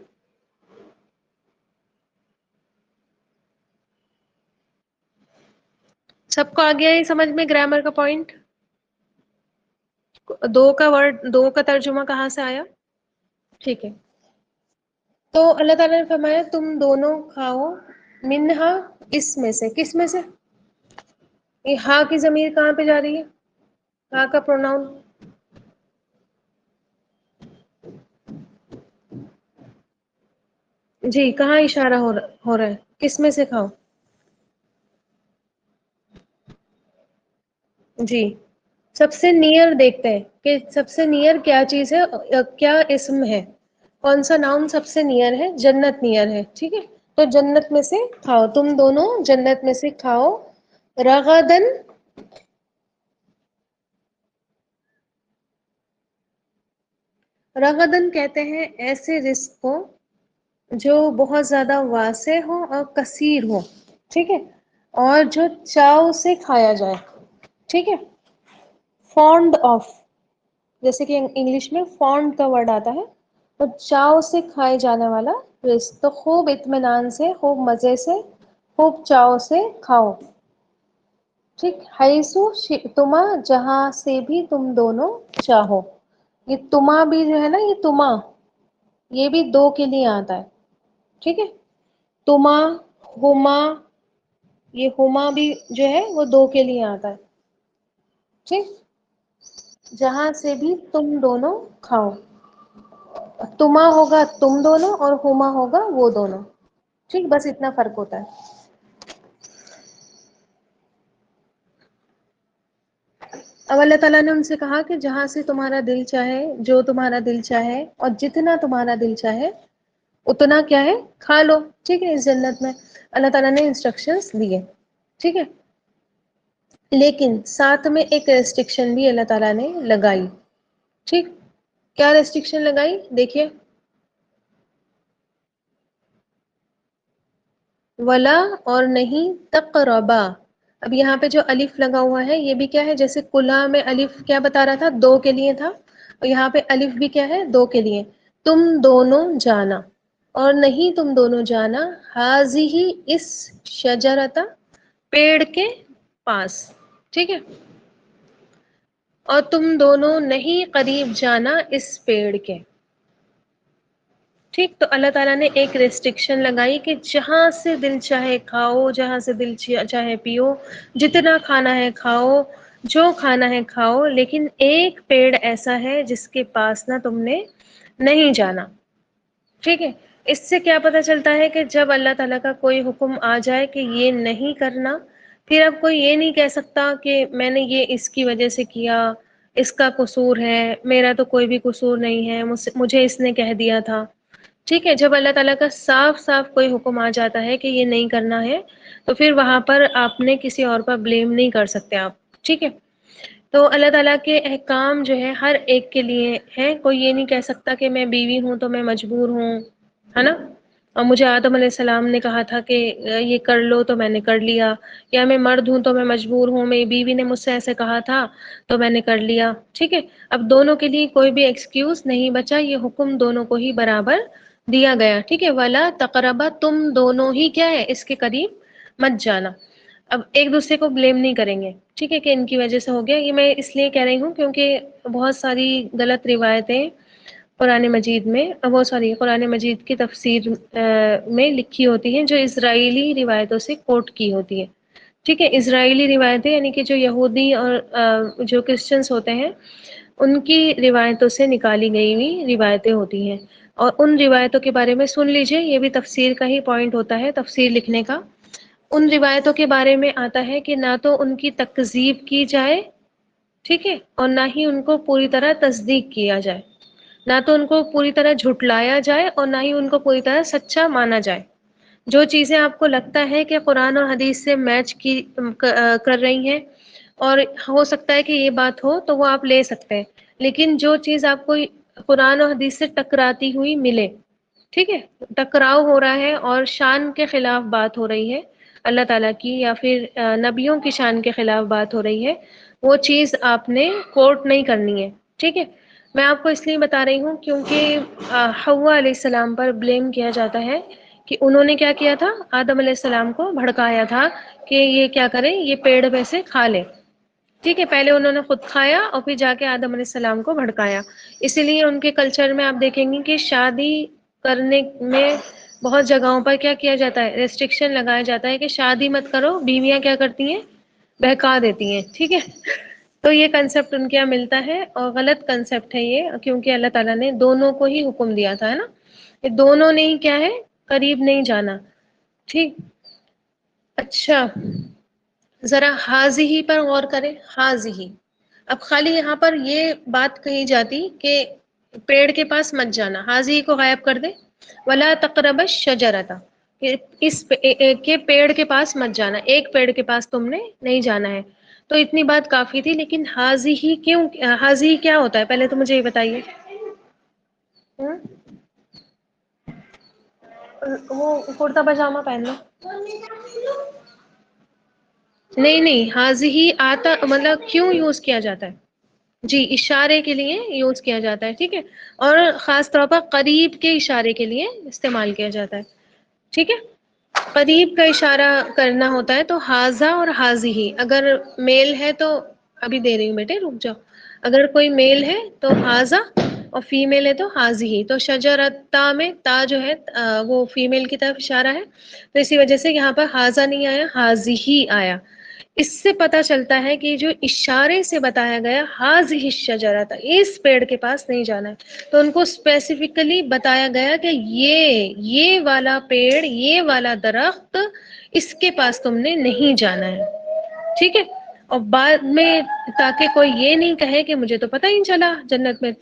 سب کو آ گیا یہ سمجھ میں گرامر کا پوائنٹ؟ دو کا ورڈ، دو کا ترجمہ کہاں سے آیا؟ ٹھیک ہے. تو اللہ تعالیٰ نے فرمایا تم دونوں کھاؤ، منہا، اس میں سے. کس میں سے؟ یہ ہا کی ضمیر کہاں پہ جا رہی ہے؟ ہا کا پروناؤن. جی، کہاں اشارہ ہو رہا ہے؟ کس میں سے کھاؤ؟ جی. سب سے نیئر دیکھتے ہیں کہ سب سے نیئر کیا چیز ہے، کیا اسم ہے، کون سا ناؤن سب سے نیئر ہے؟ جنت نیئر ہے. ٹھیک ہے. تو جنت میں سے کھاؤ، تم دونوں جنت میں سے کھاؤ. رغدن. رغدن کہتے ہیں ایسے رزق کو جو بہت زیادہ واسع ہو اور کثیر ہو. ٹھیک ہے. اور جو چاؤ سے کھایا جائے. ٹھیک ہے. فونڈ آف، جیسے کہ انگلش میں فونڈ کا ورڈ آتا ہے، تو چاؤ سے کھائے جانے والا رزق. تو خوب اطمینان سے، خوب مزے سے، خوب چاؤ سے کھاؤ. ٹھیک. حیثو شئتما، جہاں سے بھی تم دونوں چاہو. یہ تما بھی جو ہے نا، یہ تما، یہ بھی دو کے لیے آتا ہے، ٹھیک ہے. تما، ہما، یہ ہما بھی جو ہے وہ دو کے لیے آتا ہے، ٹھیک. جہاں سے بھی تم دونوں کھاؤ، تما ہوگا تم دونوں اور ہما ہوگا وہ دونوں، ٹھیک. بس اتنا فرق ہوتا ہے. اب اللہ تعالیٰ نے ان سے کہا کہ جہاں سے تمہارا دل چاہے، جو تمہارا دل چاہے اور جتنا تمہارا دل چاہے اتنا کیا ہے کھا لو، ٹھیک ہے. اس جنت میں اللہ تعالیٰ نے انسٹرکشنز دیے، ٹھیک ہے. لیکن ساتھ میں ایک ریسٹرکشن بھی اللہ تعالیٰ نے لگائی، ٹھیک. کیا ریسٹرکشن لگائی؟ دیکھیے، ولا اور نہیں تقربا. اب یہاں پہ جو الف لگا ہوا ہے یہ بھی کیا ہے، جیسے کلا میں الف کیا بتا رہا تھا، دو کے لیے تھا، اور یہاں پہ الف بھی کیا ہے، دو کے لیے. تم دونوں جانا، اور نہیں تم دونوں جانا، حاضی اس شجرتا پیڑ کے پاس، ٹھیک ہے. اور تم دونوں نہیں قریب جانا اس پیڑ کے، ٹھیک. تو اللہ تعالیٰ نے ایک ریسٹرکشن لگائی کہ جہاں سے دل چاہے کھاؤ، جہاں سے دل چاہے پیو، جتنا کھانا ہے کھاؤ، جو کھانا ہے کھاؤ، لیکن ایک پیڑ ایسا ہے جس کے پاس نہ تم نے نہیں جانا، ٹھیک ہے. اس سے کیا پتہ چلتا ہے کہ جب اللہ تعالیٰ کا کوئی حکم آ جائے کہ یہ نہیں کرنا، پھر اب کوئی یہ نہیں کہہ سکتا کہ میں نے یہ اس کی وجہ سے کیا، اس کا قصور ہے، میرا تو کوئی بھی قصور نہیں ہے، مجھے اس نے کہہ دیا تھا، ٹھیک ہے. جب اللہ تعالیٰ کا صاف صاف کوئی حکم آ جاتا ہے کہ یہ نہیں کرنا ہے، تو پھر وہاں پر آپ نے کسی اور پر بلیم نہیں کر سکتے آپ، ٹھیک ہے. تو اللہ تعالیٰ کے احکام جو ہے ہر ایک کے لیے ہے، کوئی یہ نہیں کہہ سکتا کہ میں بیوی ہوں تو میں مجبور ہوں، ہے نا. اور مجھے آدم علیہ السلام نے کہا تھا کہ یہ کر لو تو میں نے کر لیا، یا میں مرد ہوں تو میں مجبور ہوں، میری بیوی نے مجھ سے ایسے کہا تھا تو میں نے کر لیا، ٹھیک ہے. اب دونوں کے لیے کوئی بھی ایکسکیوز نہیں بچا، یہ حکم دونوں کو ہی برابر دیا گیا، ٹھیک ہے. ولا تقربا، تم دونوں ہی کیا ہے اس کے قریب مت جانا. اب ایک دوسرے کو بلیم نہیں کریں گے، ٹھیک ہے، کہ ان کی وجہ سے ہو گیا. یہ میں اس لیے کہہ رہی ہوں کیونکہ بہت ساری غلط روایتیں قرآن مجید میں، قرآن مجید کی تفسیر میں لکھی ہوتی ہیں جو اسرائیلی روایتوں سے کوٹ کی ہوتی ہے، ٹھیک ہے. اسرائیلی روایتیں یعنی کہ جو یہودی اور جو کرسچنس ہوتے ہیں ان کی روایتوں سے نکالی گئی ہوئی روایتیں ہوتی ہیں. اور ان روایتوں کے بارے میں سن لیجئے، یہ بھی تفسیر کا ہی پوائنٹ ہوتا ہے، تفسیر لکھنے کا. ان روایتوں کے بارے میں آتا ہے کہ نہ تو ان کی تکذیب کی جائے، ٹھیک ہے، اور نہ ہی ان کو پوری طرح تصدیق کیا جائے، نہ تو ان کو پوری طرح جھٹلایا جائے اور نہ ہی ان کو پوری طرح سچا مانا جائے. جو چیزیں آپ کو لگتا ہے کہ قرآن اور حدیث سے میچ کی کر رہی ہیں اور ہو سکتا ہے کہ یہ بات ہو تو وہ آپ لے سکتے ہیں، لیکن جو چیز آپ کو قرآن و حدیث سے ٹکراتی ہوئی ملے، ٹھیک ہے، ٹکراؤ ہو رہا ہے اور شان کے خلاف بات ہو رہی ہے اللہ تعالیٰ کی، یا پھر نبیوں کی شان کے خلاف بات ہو رہی ہے، وہ چیز آپ نے کوٹ نہیں کرنی ہے، ٹھیک ہے. میں آپ کو اس لیے بتا رہی ہوں کیونکہ حوا علیہ السلام پر بلیم کیا جاتا ہے کہ انہوں نے کیا کیا تھا، آدم علیہ السلام کو بھڑکایا تھا کہ یہ کیا کریں، یہ پیڑ میں سے کھا لے، ٹھیک ہے. پہلے انہوں نے خود کھایا اور پھر جا کے آدم علیہ السلام کو بھڑکایا. اسی لیے ان کے کلچر میں آپ دیکھیں گے کہ شادی کرنے میں بہت جگہوں پر کیا کیا جاتا ہے، ریسٹرکشن لگایا جاتا ہے کہ شادی مت کرو، بیویاں کیا کرتی ہیں، بہکا دیتی ہیں، ٹھیک ہے. تو یہ کنسپٹ ان کے یہاں ملتا ہے اور غلط کنسپٹ ہے یہ، کیونکہ اللہ تعالیٰ نے دونوں کو ہی حکم دیا تھا، ہے نا، یہ دونوں نے ہی کیا ہے قریب نہیں جانا، ٹھیک. اچھا، ذرا حاضی پر غور کریں، حاضی. اب خالی یہاں پر یہ بات کہی جاتی کہ پیڑ کے پاس مت جانا، حاضی کو غائب کر دے، ولا تقرب الشجرۃ، کہ اس کے پیڑ کے پاس مت جانا، ایک پیڑ کے پاس تم نے نہیں جانا ہے. تو اتنی بات کافی تھی، لیکن حاضی ہی کیوں، حاضی کیا ہوتا ہے پہلے تو مجھے یہ بتائیے. وہ کرتا پاجامہ پہن لو. نہیں نہیں، حاضی آتا مطلب کیوں یوز کیا جاتا ہے، جی اشارے کے لیے یوز کیا جاتا ہے، ٹھیک ہے، اور خاص طور پر قریب کے اشارے کے لیے استعمال کیا جاتا ہے، ٹھیک ہے. قریب کا اشارہ کرنا ہوتا ہے تو حاضہ اور حاضی، اگر میل ہے تو ابھی دے رہی ہوں بیٹے رک جاؤ، اگر کوئی میل ہے تو حاضہ اور فیمیل ہے تو حاضی، تو شجرتا میں تا جو ہے وہ فیمیل کی طرف اشارہ ہے، تو اسی وجہ سے یہاں پر حاضہ نہیں آیا، حاضی ہی آیا۔ اس سے پتہ چلتا ہے کہ جو اشارے سے بتایا گیا حاضی الشجرۃ، اس پیڑ کے پاس نہیں جانا ہے، تو ان کو اسپیسیفکلی بتایا گیا کہ یہ والا پیڑ، یہ والا درخت، اس کے پاس تم نے نہیں جانا ہے، ٹھیک ہے۔ اور بعد میں تاکہ کوئی یہ نہیں کہے کہ مجھے تو پتہ ہی نہیں چلا، جنت میں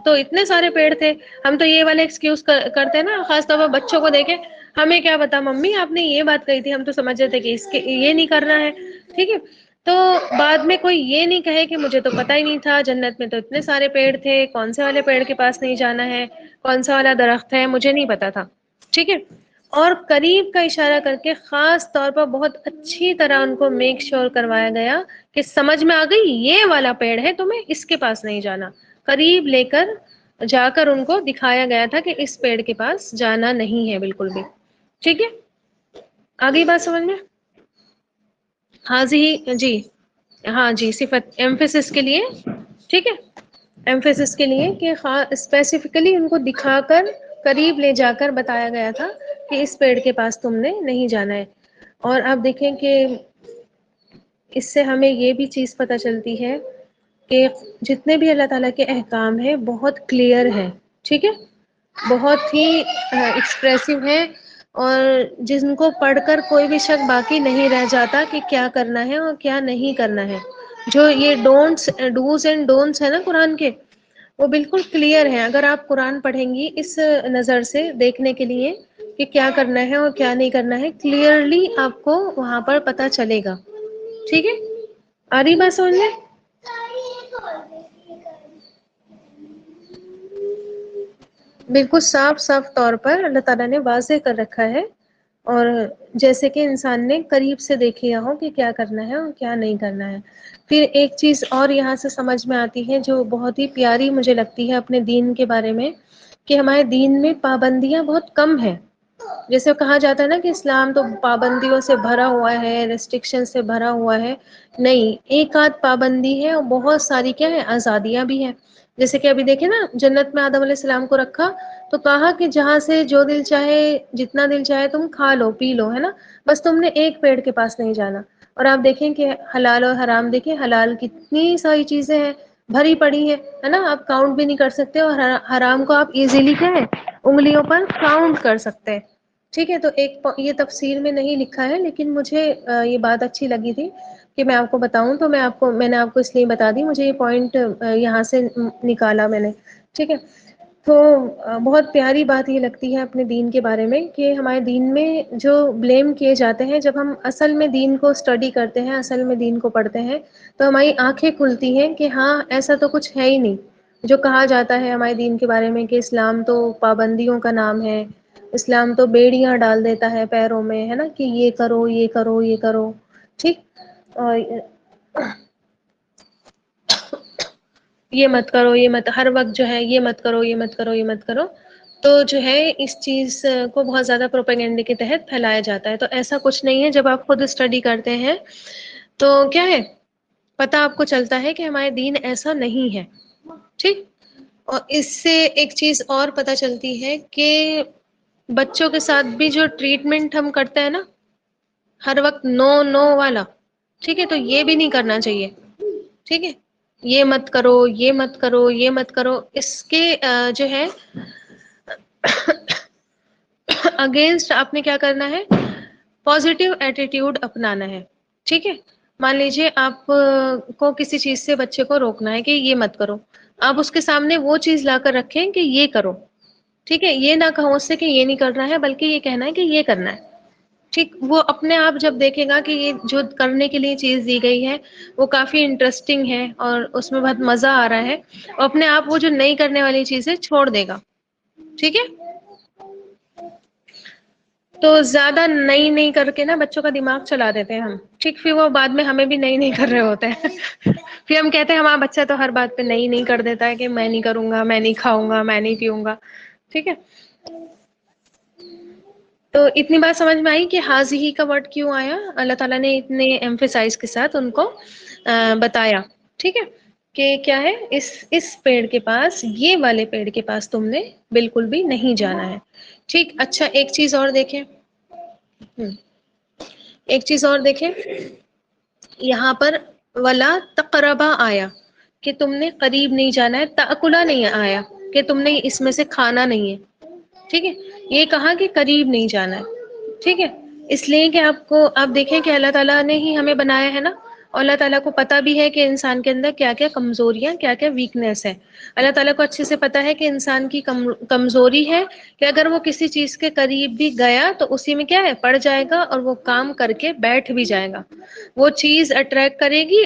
اتنے سارے پیڑ تھے، ہم تو یہ والا ایکسکیوز کرتے ہیں نا، خاص طور پر بچوں کو دیکھیں، ہمیں کیا بتا ممی آپ نے یہ بات کہی تھی، ہم تو سمجھ رہے تھے کہ اس کے یہ نہیں کرنا ہے، ٹھیک ہے۔ تو بعد میں کوئی یہ نہیں کہے کہ مجھے تو پتہ ہی نہیں تھا، جنت میں تو اتنے سارے پیڑ تھے، کون سے والے پیڑ کے پاس نہیں جانا ہے، کون سا والا درخت ہے، مجھے نہیں پتا تھا، ٹھیک ہے۔ اور قریب کا اشارہ کر کے خاص طور پر بہت اچھی طرح ان کو میک شور کروایا گیا کہ سمجھ میں آ گئی یہ والا پیڑ ہے، تمہیں اس کے پاس نہیں جانا، قریب لے کر جا کر ان کو دکھایا گیا تھا کہ اس پیڑ کے پاس جانا نہیں ہے بالکل بھی، ٹھیک ہے۔ آگئی بات سمجھ میں؟ حاضی، جی ہاں جی، صفت ایمفیسس کے لیے، ٹھیک ہے، ایمفیسس کے لیے کہ اسپیسیفکلی ان کو دکھا کر قریب لے جا کر بتایا گیا تھا کہ اس پیڑ کے پاس تم نے نہیں جانا ہے۔ اور آپ دیکھیں کہ اس سے ہمیں یہ بھی چیز پتہ چلتی ہے کہ جتنے بھی اللہ تعالیٰ کے احکام ہیں بہت کلیئر ہیں، ٹھیک ہے، بہت ہی ایکسپریسو ہے، اور جن کو پڑھ کر کوئی بھی شک باقی نہیں رہ جاتا کہ کیا کرنا ہے اور کیا نہیں کرنا ہے۔ جو یہ ڈوز اینڈ ڈونٹس ہے نا قرآن کے، وہ بالکل کلیئر ہے، اگر آپ قرآن پڑھیں گی اس نظر سے دیکھنے کے لیے کہ کیا کرنا ہے اور کیا نہیں کرنا ہے، کلیئرلی آپ کو وہاں پر پتہ چلے گا، ٹھیک ہے۔ آ رہی بات سمجھ میں؟ بالکل صاف صاف طور پر اللہ تعالیٰ نے واضح کر رکھا ہے، اور جیسے کہ انسان نے قریب سے دیکھ لیا ہو کہ کیا کرنا ہے اور کیا نہیں کرنا ہے۔ پھر ایک چیز اور یہاں سے سمجھ میں آتی ہے جو بہت ہی پیاری مجھے لگتی ہے اپنے دین کے بارے میں، کہ ہمارے دین میں پابندیاں بہت کم ہیں۔ جیسے کہا جاتا ہے نا کہ اسلام تو پابندیوں سے بھرا ہوا ہے، ریسٹرکشن سے بھرا ہوا ہے، نہیں، ایک آدھ پابندی ہے اور بہت ساری کیا ہے، آزادیاں بھی ہیں۔ جیسے کہ ابھی دیکھیں نا، جنت میں آدم علیہ السلام کو رکھا تو کہا کہ جہاں سے جو دل چاہے، جتنا دل چاہے تم کھا لو پی لو، ہے نا، بس تم نے ایک پیڑ کے پاس نہیں جانا۔ اور آپ دیکھیں کہ حلال اور حرام، دیکھیں حلال کتنی ساری چیزیں ہیں، بھری پڑی ہے نا، آپ کاؤنٹ بھی نہیں کر سکتے، اور حرام کو آپ ایزیلی کیا ہے انگلیوں پر کاؤنٹ کر سکتے ہیں، ٹھیک ہے۔ تو ایک یہ تفسیر میں نہیں لکھا ہے، لیکن مجھے یہ بات اچھی لگی تھی کہ میں آپ کو بتاؤں، تو میں نے آپ کو اس لیے بتا دی، مجھے یہ پوائنٹ یہاں سے نکالا میں نے، ٹھیک ہے۔ تو بہت پیاری بات یہ لگتی ہے اپنے دین کے بارے میں کہ ہمارے دین میں جو بلیم کیے جاتے ہیں، جب ہم اصل میں دین کو اسٹڈی کرتے ہیں، اصل میں دین کو پڑھتے ہیں، تو ہماری آنکھیں کھلتی ہیں کہ ہاں ایسا تو کچھ ہے ہی نہیں جو کہا جاتا ہے ہمارے دین کے بارے میں کہ اسلام تو پابندیوں کا نام ہے، اسلام تو بیڑیاں ڈال دیتا ہے پیروں میں، ہے نا، کہ یہ کرو یہ کرو یہ کرو، ٹھیک، اور یہ مت کرو یہ مت، ہر وقت جو ہے یہ مت کرو یہ مت کرو یہ مت کرو، تو جو ہے اس چیز کو بہت زیادہ پروپیگنڈے کے تحت پھیلایا جاتا ہے۔ تو ایسا کچھ نہیں ہے، جب آپ خود اسٹڈی کرتے ہیں تو کیا ہے، پتہ آپ کو چلتا ہے کہ ہمارے دین ایسا نہیں ہے، ٹھیک۔ اور اس سے ایک چیز اور پتہ چلتی ہے کہ بچوں کے ساتھ بھی جو ٹریٹمنٹ ہم کرتے ہیں نا، ہر وقت نو نو والا، ٹھیک ہے، تو یہ بھی نہیں کرنا چاہیے، ٹھیک ہے، یہ مت کرو یہ مت کرو یہ مت کرو، اس کے جو ہے اگینسٹ آپ نے کیا کرنا ہے، پازیٹیو ایٹیٹیوڈ اپنانا ہے، ٹھیک ہے۔ مان لیجیے آپ کو کسی چیز سے بچے کو روکنا ہے کہ یہ مت کرو، آپ اس کے سامنے وہ چیز لا کر رکھیں کہ یہ کرو، ٹھیک ہے، یہ نہ کہو اس سے کہ یہ نہیں کرنا ہے، بلکہ یہ کہنا ہے کہ یہ کرنا ہے، ٹھیک۔ وہ اپنے آپ جب دیکھے گا کہ یہ جو کرنے کے لیے چیز دی گئی ہے وہ کافی انٹرسٹنگ ہے اور اس میں بہت مزہ آ رہا ہے، اور اپنے آپ وہ جو نہیں کرنے والی چیزیں چھوڑ دے گا، ٹھیک ہے۔ تو زیادہ نئی نئی کر کے نا بچوں کا دماغ چلا دیتے ہیں ہم، ٹھیک، پھر وہ بعد میں ہمیں بھی نئی نہیں کر رہے ہوتے ہیں پھر ہم کہتے ہیں ہمارا بچہ تو ہر بات پہ نہیں نہیں کر دیتا ہے کہ میں نہیں کروں گا، میں نہیں کھاؤں گا، میں نہیں پیوں گا، ٹھیک ہے۔ تو اتنی بات سمجھ میں آئی کہ حاضی کا ورڈ کیوں آیا، اللہ تعالیٰ نے اتنے ایمفیسائز کے ساتھ ان کو بتایا، ٹھیک ہے۔ کہ کیا ہے، اس پیڑ کے پاس، یہ والے پیڑ کے پاس تم نے بالکل بھی نہیں جانا ہے. ٹھیک. اچھا ایک چیز اور دیکھیں، ایک چیز اور دیکھیں یہاں پر ولا تقربا آیا کہ تم نے قریب نہیں جانا ہے، تأکلا نہیں آیا کہ تم نے اس میں سے کھانا نہیں ہے. ٹھیک ہے، یہ کہا کہ قریب نہیں جانا ہے. ٹھیک ہے، اس لیے کہ آپ دیکھیں کہ اللہ تعالیٰ نے ہی ہمیں بنایا ہے نا، اور اللہ تعالیٰ کو پتا بھی ہے کہ انسان کے اندر کیا کیا کمزوریاں، کیا کیا ویکنیس ہے. اللہ تعالیٰ کو اچھے سے پتا ہے کہ انسان کی کمزوری ہے کہ اگر وہ کسی چیز کے قریب بھی گیا تو اسی میں کیا ہے، پڑ جائے گا اور وہ کام کر کے بیٹھ بھی جائے گا. وہ چیز اٹریکٹ کرے گی،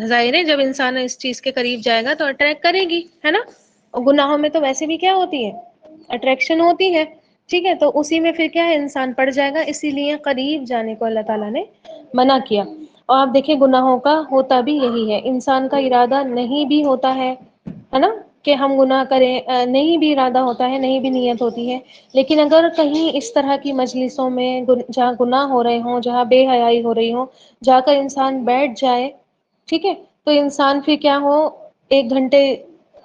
ظاہر ہے جب انسان اس چیز کے قریب جائے گا تو اٹریکٹ کرے گی، ہے نا. اور گناہوں میں تو ویسے بھی کیا ہوتی ہے، اٹریکشن ہوتی ہے. ٹھیک ہے، تو اسی میں پھر کیا ہے، انسان پڑ جائے گا. اسی لیے قریب جانے کو اللہ تعالیٰ نے منع کیا. اور آپ دیکھیں گناہوں کا ہوتا بھی یہی ہے، انسان کا ارادہ نہیں بھی ہوتا ہے نا، کہ ہم گناہ کریں، نہیں بھی ارادہ ہوتا ہے، نہیں بھی نیت ہوتی ہے. لیکن اگر کہیں اس طرح کی مجلسوں میں جہاں گناہ ہو رہے ہوں، جہاں بے حیائی ہو رہی ہو، جا کر انسان بیٹھ جائے، ٹھیک ہے، تو انسان پھر کیا ہو، 1 گھنٹے،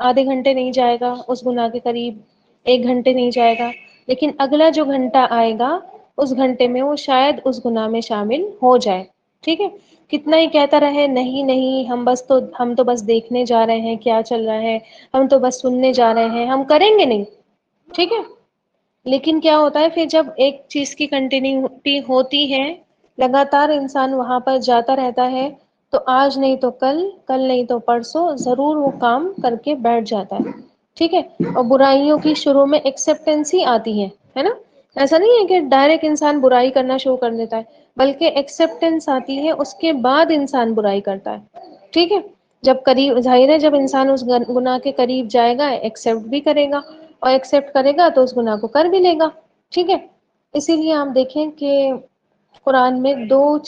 آدھے گھنٹے نہیں جائے گا اس گناہ کے قریب، 1 گھنٹے نہیں جائے گا. لیکن اگلا جو گھنٹہ آئے گا اس گھنٹے میں وہ شاید اس گناہ میں شامل ہو جائے. ٹھیک ہے، کتنا ہی کہتا رہے نہیں نہیں، ہم تو بس دیکھنے جا رہے ہیں کیا چل رہا ہے، ہم تو بس سننے جا رہے ہیں، ہم کریں گے نہیں. ٹھیک ہے، لیکن کیا ہوتا ہے پھر جب ایک چیز کی کنٹینیوٹی ہوتی ہے، لگاتار انسان وہاں پر جاتا رہتا ہے، تو آج نہیں تو کل، کل نہیں تو پرسوں ضرور وہ کام کر کے بیٹھ جاتا ہے. ٹھیک ہے، اور برائیوں کی شروع میں ایکسپٹینسی آتی ہے نا. ایسا نہیں ہے کہ ڈائریکٹ انسان برائی کرنا شروع کر دیتا ہے، بلکہ ایکسپٹینس آتی ہے، اس کے بعد انسان برائی کرتا ہے. ٹھیک ہے، جب قریب، ظاہر ہے جب انسان اس گناہ کے قریب جائے گا ایکسپٹ بھی کرے گا، اور ایکسپٹ کرے گا تو اس گناہ کو کر بھی لے گا. ٹھیک ہے، اسی لیے آپ دیکھیں کہ قرآن میں دو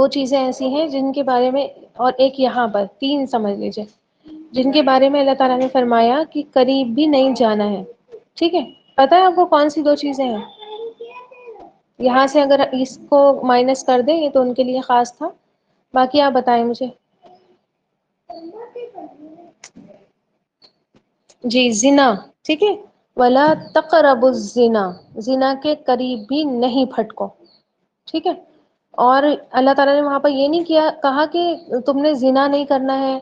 چیزیں ایسی ہیں جن کے بارے میں، اور ایک یہاں پر 3 سمجھ لیجیے، جن کے بارے میں اللہ تعالیٰ نے فرمایا کہ قریب بھی نہیں جانا ہے. ٹھیک ہے، پتہ ہے آپ کو کون سی 2 چیزیں ہیں؟ یہاں سے اگر اس کو مائنس کر دیں، یہ تو ان کے لیے خاص تھا، باقی آپ بتائیں مجھے. جی، زنا. ٹھیک ہے، وَلَا تَقْرَبُوا الزِّنَا، زنا کے قریب بھی نہیں پھٹکو. ٹھیک ہے، اور اللہ تعالیٰ نے وہاں پہ یہ نہیں کہا کہ تم نے زنا نہیں کرنا ہے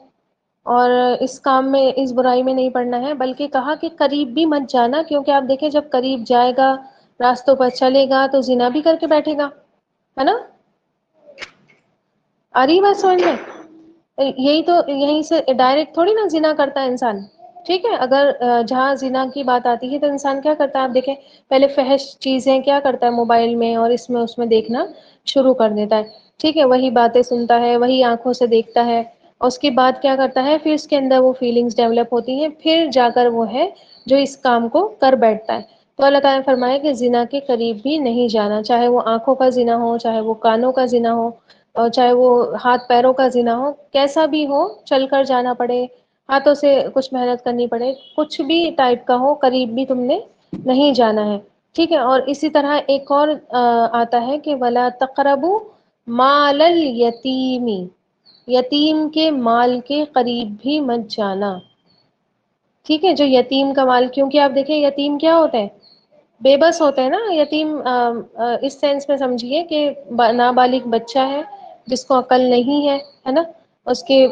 اور اس کام میں، اس برائی میں نہیں پڑنا ہے، بلکہ کہا کہ قریب بھی مت جانا. کیونکہ آپ دیکھیں جب قریب جائے گا، راستوں پر چلے گا تو زنا بھی کر کے بیٹھے گا، ہے نا. آ رہی بات سمجھ میں؟ یہی تو، یہیں سے ڈائریکٹ تھوڑی نا زنا کرتا ہے انسان. ٹھیک ہے، اگر جہاں زنا کی بات آتی ہے تو انسان کیا کرتا ہے، آپ دیکھیں پہلے فحش چیزیں کیا کرتا ہے موبائل میں اور اس میں دیکھنا شروع کر دیتا ہے. ٹھیک ہے، وہی باتیں سنتا ہے، وہی آنکھوں سے دیکھتا ہے، اور اس کے بعد کیا کرتا ہے، پھر اس کے اندر وہ فیلنگز ڈیولپ ہوتی ہیں، پھر جا کر وہ ہے جو اس کام کو کر بیٹھتا ہے. تو اللہ تعالیٰ نے فرمایا کہ زنا کے قریب بھی نہیں جانا، چاہے وہ آنکھوں کا زنا ہو، چاہے وہ کانوں کا زنا ہو، اور چاہے وہ ہاتھ پیروں کا زنا ہو، کیسا بھی ہو، چل کر جانا پڑے، ہاتھوں سے کچھ محنت کرنی پڑے، کچھ بھی ٹائپ کا ہو، قریب بھی تم نے نہیں جانا ہے. ٹھیک ہے، اور اسی طرح ایک اور آتا ہے کہ وَلَا تَقْرَبُوا مَالَ الْيَتِيمِ، یتیم کے مال کے قریب بھی مت جانا. ٹھیک ہے، جو یتیم کا مال، کیونکہ آپ دیکھیں یتیم کیا ہوتا ہے، بے بس ہوتا ہے نا یتیم. اس سینس میں سمجھیے کہ نابالغ بچہ ہے جس کو عقل نہیں ہے نا، اس کے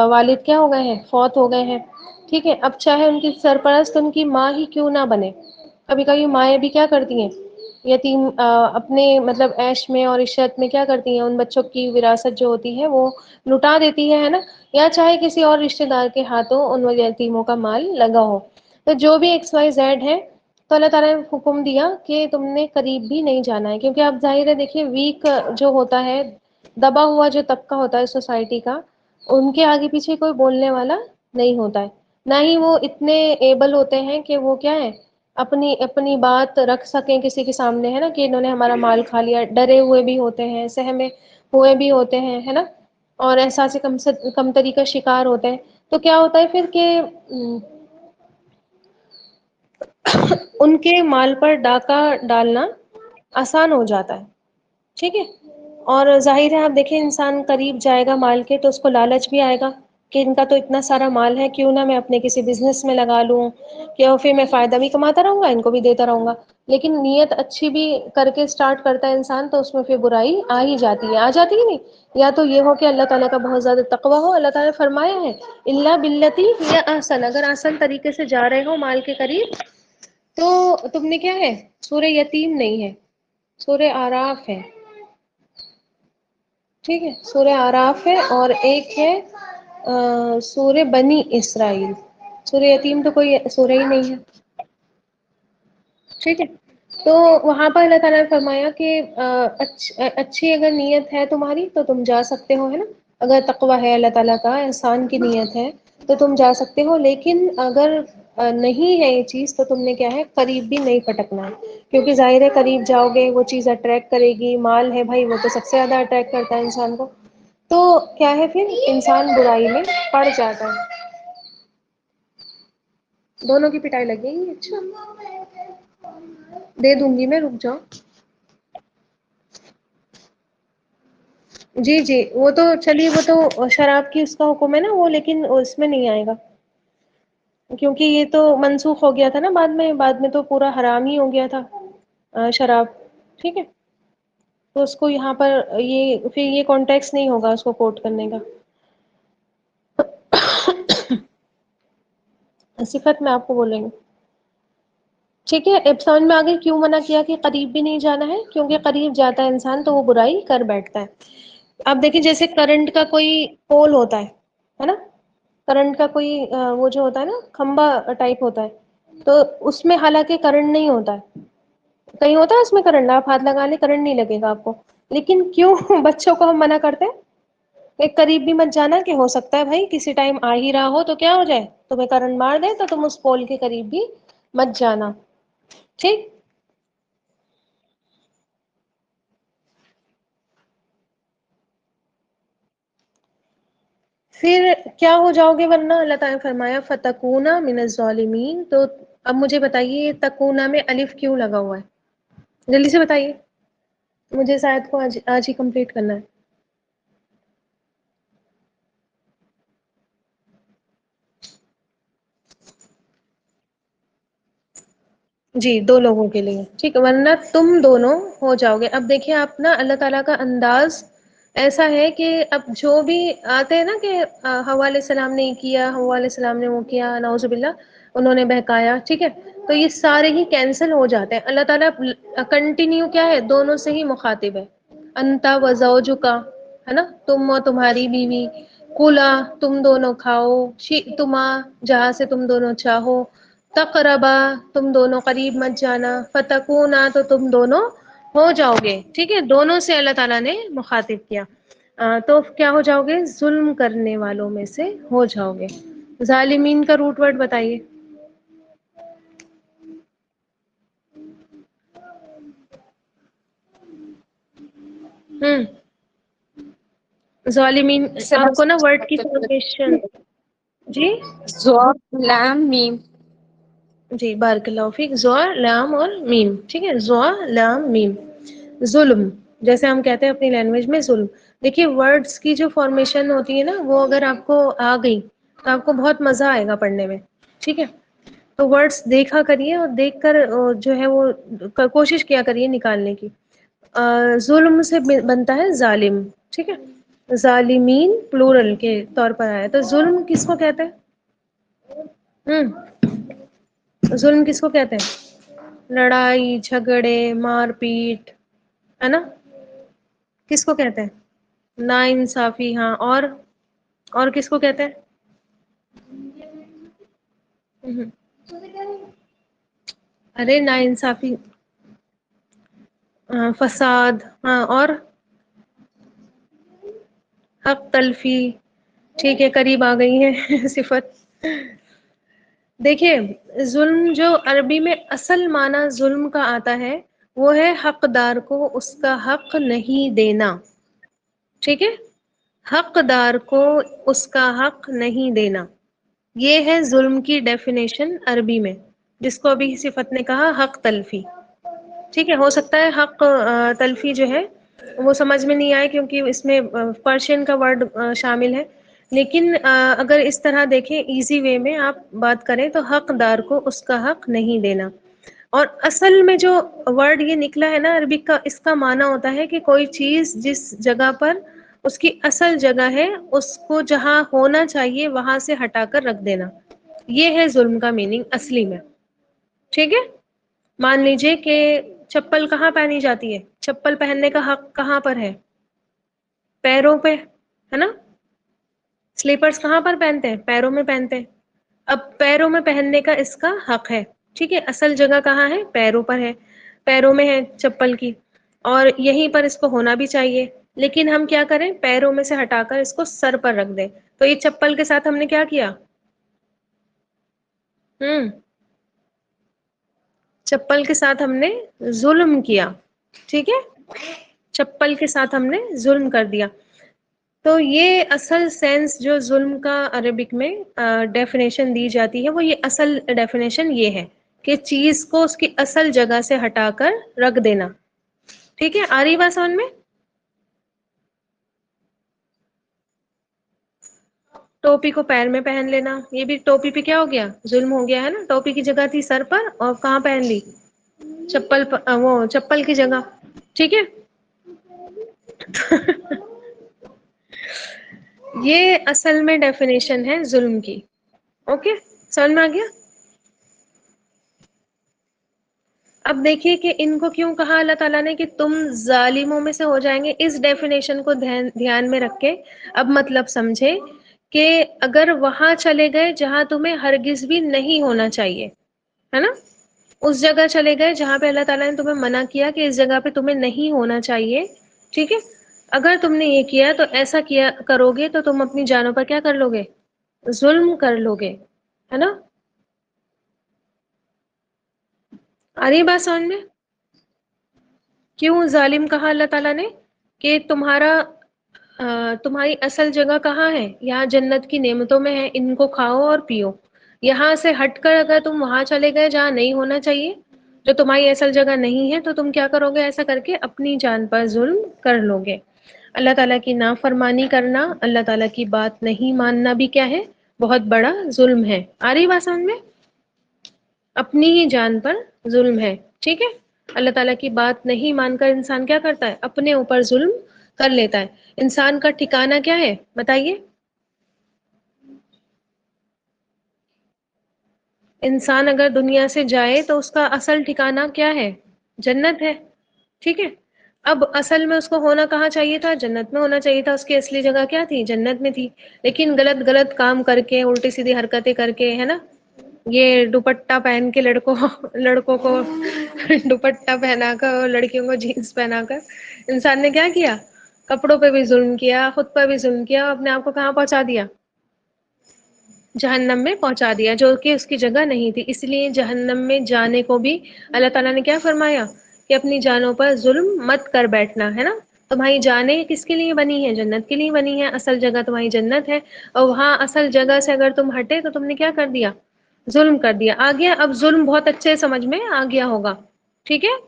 والد کیا ہو گئے ہیں، فوت ہو گئے ہیں. ٹھیک ہے، اب چاہے ان کی سرپرست ان کی ماں ہی کیوں نہ بنے، کبھی کبھی مائیں بھی کیا کرتی ہیں، یتیم اپنے مطلب عیش میں اور عشرت میں کیا کرتی ہیں، ان بچوں کی وراثت جو ہوتی ہے وہ لٹا دیتی ہے نا، یا چاہے کسی اور رشتے دار کے ہاتھوں ان یتیموں کا مال لگا ہو. تو جو بھی ایکس وائی زیڈ ہے، تو اللہ تعالیٰ نے حکم دیا کہ تم نے قریب بھی نہیں جانا ہے. کیونکہ آپ ظاہر ہے دیکھیے ویک جو ہوتا ہے، دبا ہوا جو طبقہ ہوتا ہے سوسائٹی کا، ان کے آگے پیچھے کوئی بولنے والا نہیں ہوتا ہے، نہ ہی وہ اتنے ایبل ہوتے ہیں کہ وہ کیا ہے، اپنی اپنی بات رکھ سکیں کسی کے سامنے، ہے نا، کہ انہوں نے ہمارا مال کھا لیا. ڈرے ہوئے بھی ہوتے ہیں، سہمے ہوئے بھی ہوتے ہیں، ہے نا، اور احساس کمتری کا شکار ہوتے ہیں. تو کیا ہوتا ہے پھر کہ ان کے مال پر ڈاکہ ڈالنا آسان ہو جاتا ہے. ٹھیک ہے، اور ظاہر ہے آپ دیکھیں انسان قریب جائے گا مال کے تو اس کو لالچ بھی آئے گا کہ ان کا تو اتنا سارا مال ہے، کیوں نہ میں اپنے کسی بزنس میں لگا لوں، کہ پھر میں فائدہ بھی کماتا رہوں گا، ان کو بھی دیتا رہوں گا۔ لیکن نیت اچھی بھی کر کے سٹارٹ کرتا ہے انسان تو اس میں پھر برائی آ ہی جاتی ہے، آ جاتی ہے نہیں؟ یا تو یہ ہو کہ اللہ تعالیٰ کا بہت زیادہ تقویٰ ہو، اللہ تعالیٰ نے فرمایا ہے اللہ باللتی ہی احسن، اگر آسان طریقے سے جا رہے ہو مال کے قریب تو تم نے کیا ہے، سورہ یتیم نہیں ہے، سورہ آراف ہے، ٹھیک ہے، سورہ آراف ہے، اور ایک ہے سورہ بنی اسرائیل۔ سورہ یتیم تو کوئی سورہ ہی نہیں ہے، ٹھیک ہے۔ تو وہاں پر اللہ تعالیٰ نے فرمایا کہ اچھی اگر نیت ہے تمہاری تو تم جا سکتے ہو، ہے نا، اگر تقویٰ ہے اللہ تعالیٰ کا، احسان کی نیت ہے تو تم جا سکتے ہو، لیکن اگر نہیں ہے یہ چیز تو تم نے کیا ہے، قریب بھی نہیں پھٹکنا ہے، کیونکہ ظاہر ہے قریب جاؤ گے وہ چیز اٹریکٹ کرے گی، مال ہے بھائی وہ تو سب سے زیادہ اٹریکٹ کرتا ہے انسان کو، تو کیا ہے پھر انسان برائی میں پڑ جاتا ہے۔ دونوں کی پٹائی لگے گی، اچھا دے دوں گی میں، رک جاؤ۔ جی جی وہ تو چلیے، وہ تو شراب کی اس کا حکم ہے نا وہ، لیکن اس میں نہیں آئے گا کیونکہ یہ تو منسوخ ہو گیا تھا نا، بعد میں تو پورا حرام ہی ہو گیا تھا شراب، ٹھیک ہے، تو اس کو یہاں پر یہ پھر یہ کانٹیکس نہیں ہوگا اس کو کوٹ کرنے کا۔ صفت میں آپ کو بولیں گے، ٹھیک ہے، اب سمجھ میں آگئی کیوں منع کیا کہ قریب بھی نہیں جانا ہے، کیونکہ قریب جاتا ہے انسان تو وہ برائی کر بیٹھتا ہے۔ اب دیکھیں جیسے کرنٹ کا کوئی پول ہوتا ہے نا، کرنٹ کا کوئی وہ جو ہوتا ہے نا کھمبا ٹائپ ہوتا ہے، تو اس میں حالانکہ کرنٹ نہیں ہوتا ہے، کہیں ہوتا ہے اس میں کرنٹ، آپ ہاتھ لگا لیں کرنٹ نہیں لگے گا آپ کو، لیکن کیوں بچوں کو ہم منع کرتے ہیں ایک قریب بھی مت جانا، کہ ہو سکتا ہے بھائی کسی ٹائم آ ہی رہا ہو تو کیا ہو جائے، تمہیں کرنٹ مار دے، تو تم اس پول کے قریب بھی مت جانا، ٹھیک۔ پھر کیا ہو جاؤ گے ورنہ، اللہ تعالیٰ نے فرمایا فتکونا من الظالمین، تو اب مجھے بتائیے تکونا میں الف کیوں لگا ہوا ہے، جلدی سے بتائیے، مجھے شاید کو آج ہی کمپلیٹ کرنا ہے۔ جی دو لوگوں کے لیے، ٹھیک ہے، ورنہ تم دونوں ہو جاؤ گے۔ اب دیکھیں آپ نا اللہ تعالیٰ کا انداز ایسا ہے کہ اب جو بھی آتے ہیں نا کہ حوا علیہ السلام نے یہ کیا، حوا علیہ السلام نے وہ کیا، نعوذ باللہ انہوں نے بہکایا، ٹھیک ہے، تو یہ سارے ہی کینسل ہو جاتے ہیں، اللہ تعالیٰ کنٹینیو کیا ہے دونوں سے ہی مخاطب ہے، انتا و زوجکا، ہے نا، تم اور تمہاری بیوی، کلا تم دونوں کھاؤ، شئتما جہاں سے تم دونوں چاہو، تقربا تم دونوں قریب مت جانا، فتکونا تو تم دونوں ہو جاؤ گے، ٹھیک ہے، دونوں سے اللہ تعالیٰ نے مخاطب کیا، تو کیا ہو جاؤ گے، ظلم کرنے والوں میں سے ہو جاؤ گے۔ ظالمین کا روٹ ورڈ بتائیے۔ ہوں ظالمین، سے آپ کو نا ورڈ کی بس فارمیشن، جی زور لام میم، جی بارک اللہ فیک، زو لام اور میم، ٹھیک ہے، زو لام میم، ظلم جیسے ہم کہتے ہیں اپنی لینگویج میں ظلم۔ دیکھیے ورڈز کی جو فارمیشن ہوتی ہے نا وہ اگر آپ کو آ گئی تو آپ کو بہت مزہ آئے گا پڑھنے میں، ٹھیک ہے، تو ورڈز دیکھا کریے اور دیکھ کر جو ہے وہ کوشش کیا کریے نکالنے کی۔ ظلم سے بنتا ہے ظالم، ٹھیک ہے، ظالمین پلورل کے طور پر آیا، تو ظلم کس کو کہتے ہیں؟ ظلم کس کو کہتے ہیں؟ لڑائی جھگڑے مار پیٹ، ہے نا، کس کو کہتے ہیں؟ نا انصافی، ہاں، اور کس کو کہتے ہیں؟ ارے نا انصافی، فساد، ہاں، اور حق تلفی، ٹھیک ہے، قریب آ گئی ہے صفت۔ دیکھیے ظلم جو عربی میں اصل معنی ظلم کا آتا ہے وہ ہے حقدار کو اس کا حق نہیں دینا، ٹھیک ہے، حقدار کو اس کا حق نہیں دینا، یہ ہے ظلم کی ڈیفینیشن عربی میں، جس کو ابھی صفت نے کہا حق تلفی، ٹھیک ہے، ہو سکتا ہے حق تلفی جو ہے وہ سمجھ میں نہیں آئے کیونکہ اس میں پرشین کا ورڈ شامل ہے. لیکن اگر اس طرح دیکھیں ایزی وے میں آپ بات کریں تو حقدار کو اس کا حق نہیں دینا. اور اصل میں جو ورڈ یہ نکلا ہے نا عربک کا، اس کا معنی ہوتا ہے کہ کوئی چیز جس جگہ پر اس کی اصل جگہ ہے اس کو جہاں ہونا چاہیے وہاں سے ہٹا کر رکھ دینا. یہ ہے ظلم کا میننگ اصلی میں. ٹھیک ہے. مان لیجئے کہ چپل کہاں پہنی جاتی ہے؟ چپل پہننے کا حق کہاں پر ہے؟ پیروں پہ، ہے نا. سلیپرز کہاں پر پہنتے ہیں؟ پیروں میں پہنتے ہیں. اب پیروں میں پہننے کا اس کا حق ہے. ٹھیک ہے. اصل جگہ کہاں ہے؟ پیروں پر ہے. پیروں میں ہے چپل کی، اور یہیں پر اس کو ہونا بھی چاہیے. لیکن ہم کیا کریں؟ پیروں میں سے ہٹا کر اس کو سر پر رکھ دیں. تو یہ چپل کے ساتھ ہم نے کیا کیا؟ چپل کے ساتھ ہم نے ظلم کیا. ٹھیک ہے. چپل کے ساتھ ہم نے ظلم کر دیا. تو یہ اصل سینس جو ظلم کا عربک میں ڈیفینیشن دی جاتی ہے، وہ یہ اصل ڈیفینیشن یہ ہے کہ چیز کو اس کی اصل جگہ سے ہٹا کر رکھ دینا. ٹھیک ہے. آ رہی بات سمجھ میں؟ ٹوپی کو پیر میں پہن لینا، یہ بھی ٹوپی پہ کیا ہو گیا؟ ظلم ہو گیا ہے نا. ٹوپی کی جگہ تھی سر پر، اور کہاں پہن لی؟ چپل وہ چپل کی جگہ. ٹھیک ہے. یہ اصل میں ڈیفینیشن ہے ظلم کی. اوکے. سمجھ میں آ گیا؟ اب دیکھیے کہ ان کو کیوں کہا اللہ تعالیٰ نے کہ تم ظالموں میں سے ہو جائیں گے. اس ڈیفینیشن کو دھیان میں رکھ کے اب مطلب سمجھے کہ اگر وہاں چلے گئے جہاں تمہیں ہرگز بھی نہیں ہونا چاہیے، ہے نا، اس جگہ چلے گئے جہاں پہ اللہ تعالیٰ نے تمہیں منع کیا کہ اس جگہ پہ تمہیں نہیں ہونا چاہیے. ٹھیک ہے. اگر تم نے یہ کیا تو ایسا کیا کرو گے تو تم اپنی جانوں پر کیا کر لو گے؟ ظلم کر لو گے، ہے نا. آ رہی بات سمجھ میں؟ کیوں ظالم کہا اللہ تعالیٰ نے؟ کہ تمہاری اصل جگہ کہاں ہے؟ یہاں جنت کی نعمتوں میں ہے، ان کو کھاؤ اور پیو. یہاں سے ہٹ کر اگر تم وہاں چلے گئے جہاں نہیں ہونا چاہیے، جو تمہاری اصل جگہ نہیں ہے، تو تم کیا کرو گے؟ ایسا کر کے اپنی جان پر ظلم کر لو گے. اللہ تعالیٰ کی نافرمانی کرنا، اللہ تعالیٰ کی بات نہیں ماننا بھی کیا ہے؟ بہت بڑا ظلم ہے. آ رہی بات سمجھ میں؟ اپنی ہی جان پر ظلم ہے. ٹھیک ہے. اللہ تعالیٰ کی بات نہیں مان کر انسان کیا کرتا ہے؟ اپنے اوپر ظلم کر لیتا ہے. انسان کا ٹھکانہ کیا ہے بتائیے؟ انسان اگر دنیا سے جائے تو اس کا اصل ٹھکانہ کیا ہے؟ جنت ہے. ٹھیک ہے. اب اصل میں اس کو ہونا کہاں چاہیے تھا؟ جنت میں ہونا چاہیے تھا. اس کی اصلی جگہ کیا تھی؟ جنت میں تھی. لیکن غلط غلط کام کر کے، الٹی سیدھی حرکتیں کر کے، ہے نا، یہ دوپٹہ پہن کے لڑکوں کو دوپٹہ پہنا کر، لڑکیوں کو جینس پہنا کر انسان نے کیا کیا؟ کپڑوں پہ بھی ظلم کیا، خود پہ بھی ظلم کیا، اپنے آپ کو کہاں پہنچا دیا؟ جہنم میں پہنچا دیا، جو کہ اس کی جگہ نہیں تھی. اس لیے جہنم میں جانے کو بھی اللہ تعالیٰ نے کیا فرمایا؟ کہ اپنی جانوں پر ظلم مت کر بیٹھنا، ہے نا. تمہاری جانیں کس کے لیے بنی ہے؟ جنت کے لیے بنی ہے. اصل جگہ تمہاری جنت ہے، اور وہاں اصل جگہ سے اگر تم ہٹے تو تم نے کیا کر دیا؟ ظلم کر دیا. آ گیا اب ظلم بہت اچھے سمجھ میں آ گیا ہوگا. ٹھیک ہے.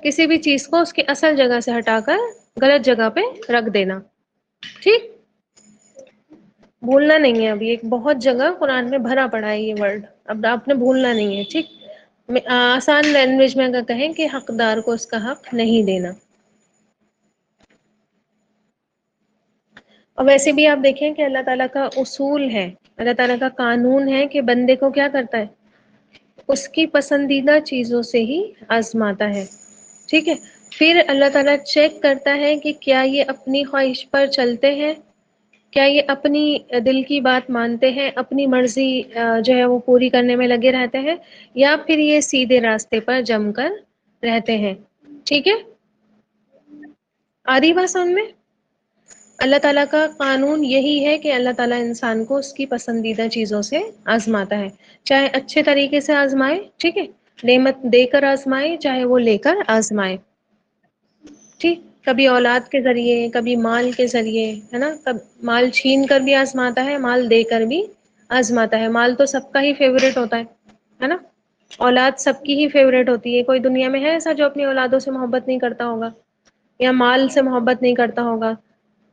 کسی بھی چیز کو اس کی اصل جگہ سے ہٹا کر غلط جگہ پہ رکھ دینا. ٹھیک. بھولنا نہیں ہے. ابھی ایک بہت جگہ قرآن میں بھرا پڑا ہے یہ ورڈ، اب آپ نے بھولنا نہیں ہے. ٹھیک. آسان لینگویج میں اگر کہیں کہ حقدار کو اس کا حق نہیں دینا. اور ویسے بھی آپ دیکھیں کہ اللہ تعالیٰ کا اصول ہے، اللہ تعالیٰ کا قانون ہے کہ بندے کو کیا کرتا ہے؟ اس کی پسندیدہ چیزوں سے ہی آزماتا ہے. ٹھیک ہے. پھر اللہ تعالیٰ چیک کرتا ہے کہ کیا یہ اپنی خواہش پر چلتے ہیں، کیا یہ اپنی دل کی بات مانتے ہیں، اپنی مرضی جو ہے وہ پوری کرنے میں لگے رہتے ہیں، یا پھر یہ سیدھے راستے پر جم کر رہتے ہیں. ٹھیک ہے. آ رہی بات سمجھ میں؟ اللہ تعالیٰ کا قانون یہی ہے کہ اللہ تعالیٰ انسان کو اس کی پسندیدہ چیزوں سے آزماتا ہے، چاہے اچھے طریقے سے آزمائے، ٹھیک ہے، نعمت دے کر آزمائے، چاہے وہ لے کر آزمائے. ٹھیک. کبھی اولاد کے ذریعے، کبھی مال کے ذریعے، ہے نا، مال چھین کر بھی آزماتا ہے، مال دے کر بھی آزماتا ہے. مال تو سب کا ہی فیوریٹ ہوتا ہے نا. اولاد سب کی ہی فیوریٹ ہوتی ہے. کوئی دنیا میں ہے ایسا جو اپنی اولادوں سے محبت نہیں کرتا ہوگا یا مال سے محبت نہیں کرتا ہوگا؟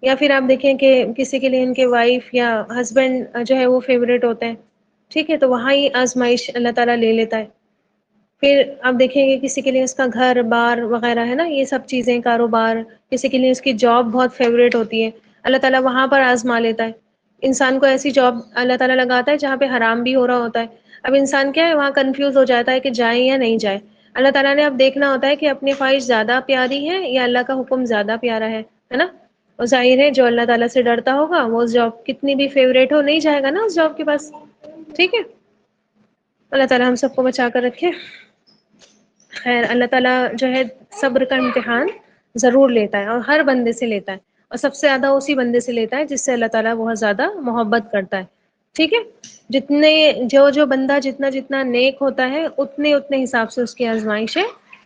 یا پھر آپ دیکھیں کہ کسی کے لیے ان کے وائف یا ہسبینڈ جو ہے وہ فیوریٹ ہوتے ہیں. ٹھیک ہے، تو وہاں ہی آزمائش اللہ تعالیٰ لے لیتا ہے. پھر آپ دیکھیں گے کسی کے لیے اس کا گھر بار وغیرہ ہے نا، یہ سب چیزیں، کاروبار، کسی کے لیے اس کی جاب بہت فیوریٹ ہوتی ہے، اللہ تعالیٰ وہاں پر آزما لیتا ہے. انسان کو ایسی جاب اللہ تعالیٰ لگاتا ہے جہاں پہ حرام بھی ہو رہا ہوتا ہے. اب انسان کیا ہے وہاں کنفیوز ہو جاتا ہے کہ جائیں یا نہیں جائیں. اللہ تعالیٰ نے اب دیکھنا ہوتا ہے کہ اپنی خواہش زیادہ پیاری ہے یا اللہ کا حکم زیادہ پیارا ہے نا. اور ظاہر ہے جو اللہ تعالیٰ سے ڈرتا ہوگا وہ اس جاب کتنی بھی فیوریٹ ہو نہیں جائے گا نا اس جاب کے پاس. ٹھیک ہے، اللہ تعالیٰ ہم سب کو بچا کر رکھے. خیر، اللہ تعالیٰ جو ہے صبر کا امتحان ضرور لیتا ہے اور ہر بندے سے لیتا ہے، اور سب سے زیادہ اسی بندے سے لیتا ہے جس سے اللہ تعالیٰ بہت زیادہ محبت کرتا ہے. ٹھیک ہے، جتنے جو بندہ جتنا جتنا نیک ہوتا ہے اتنے اتنے حساب سے اس کی آزمائشیں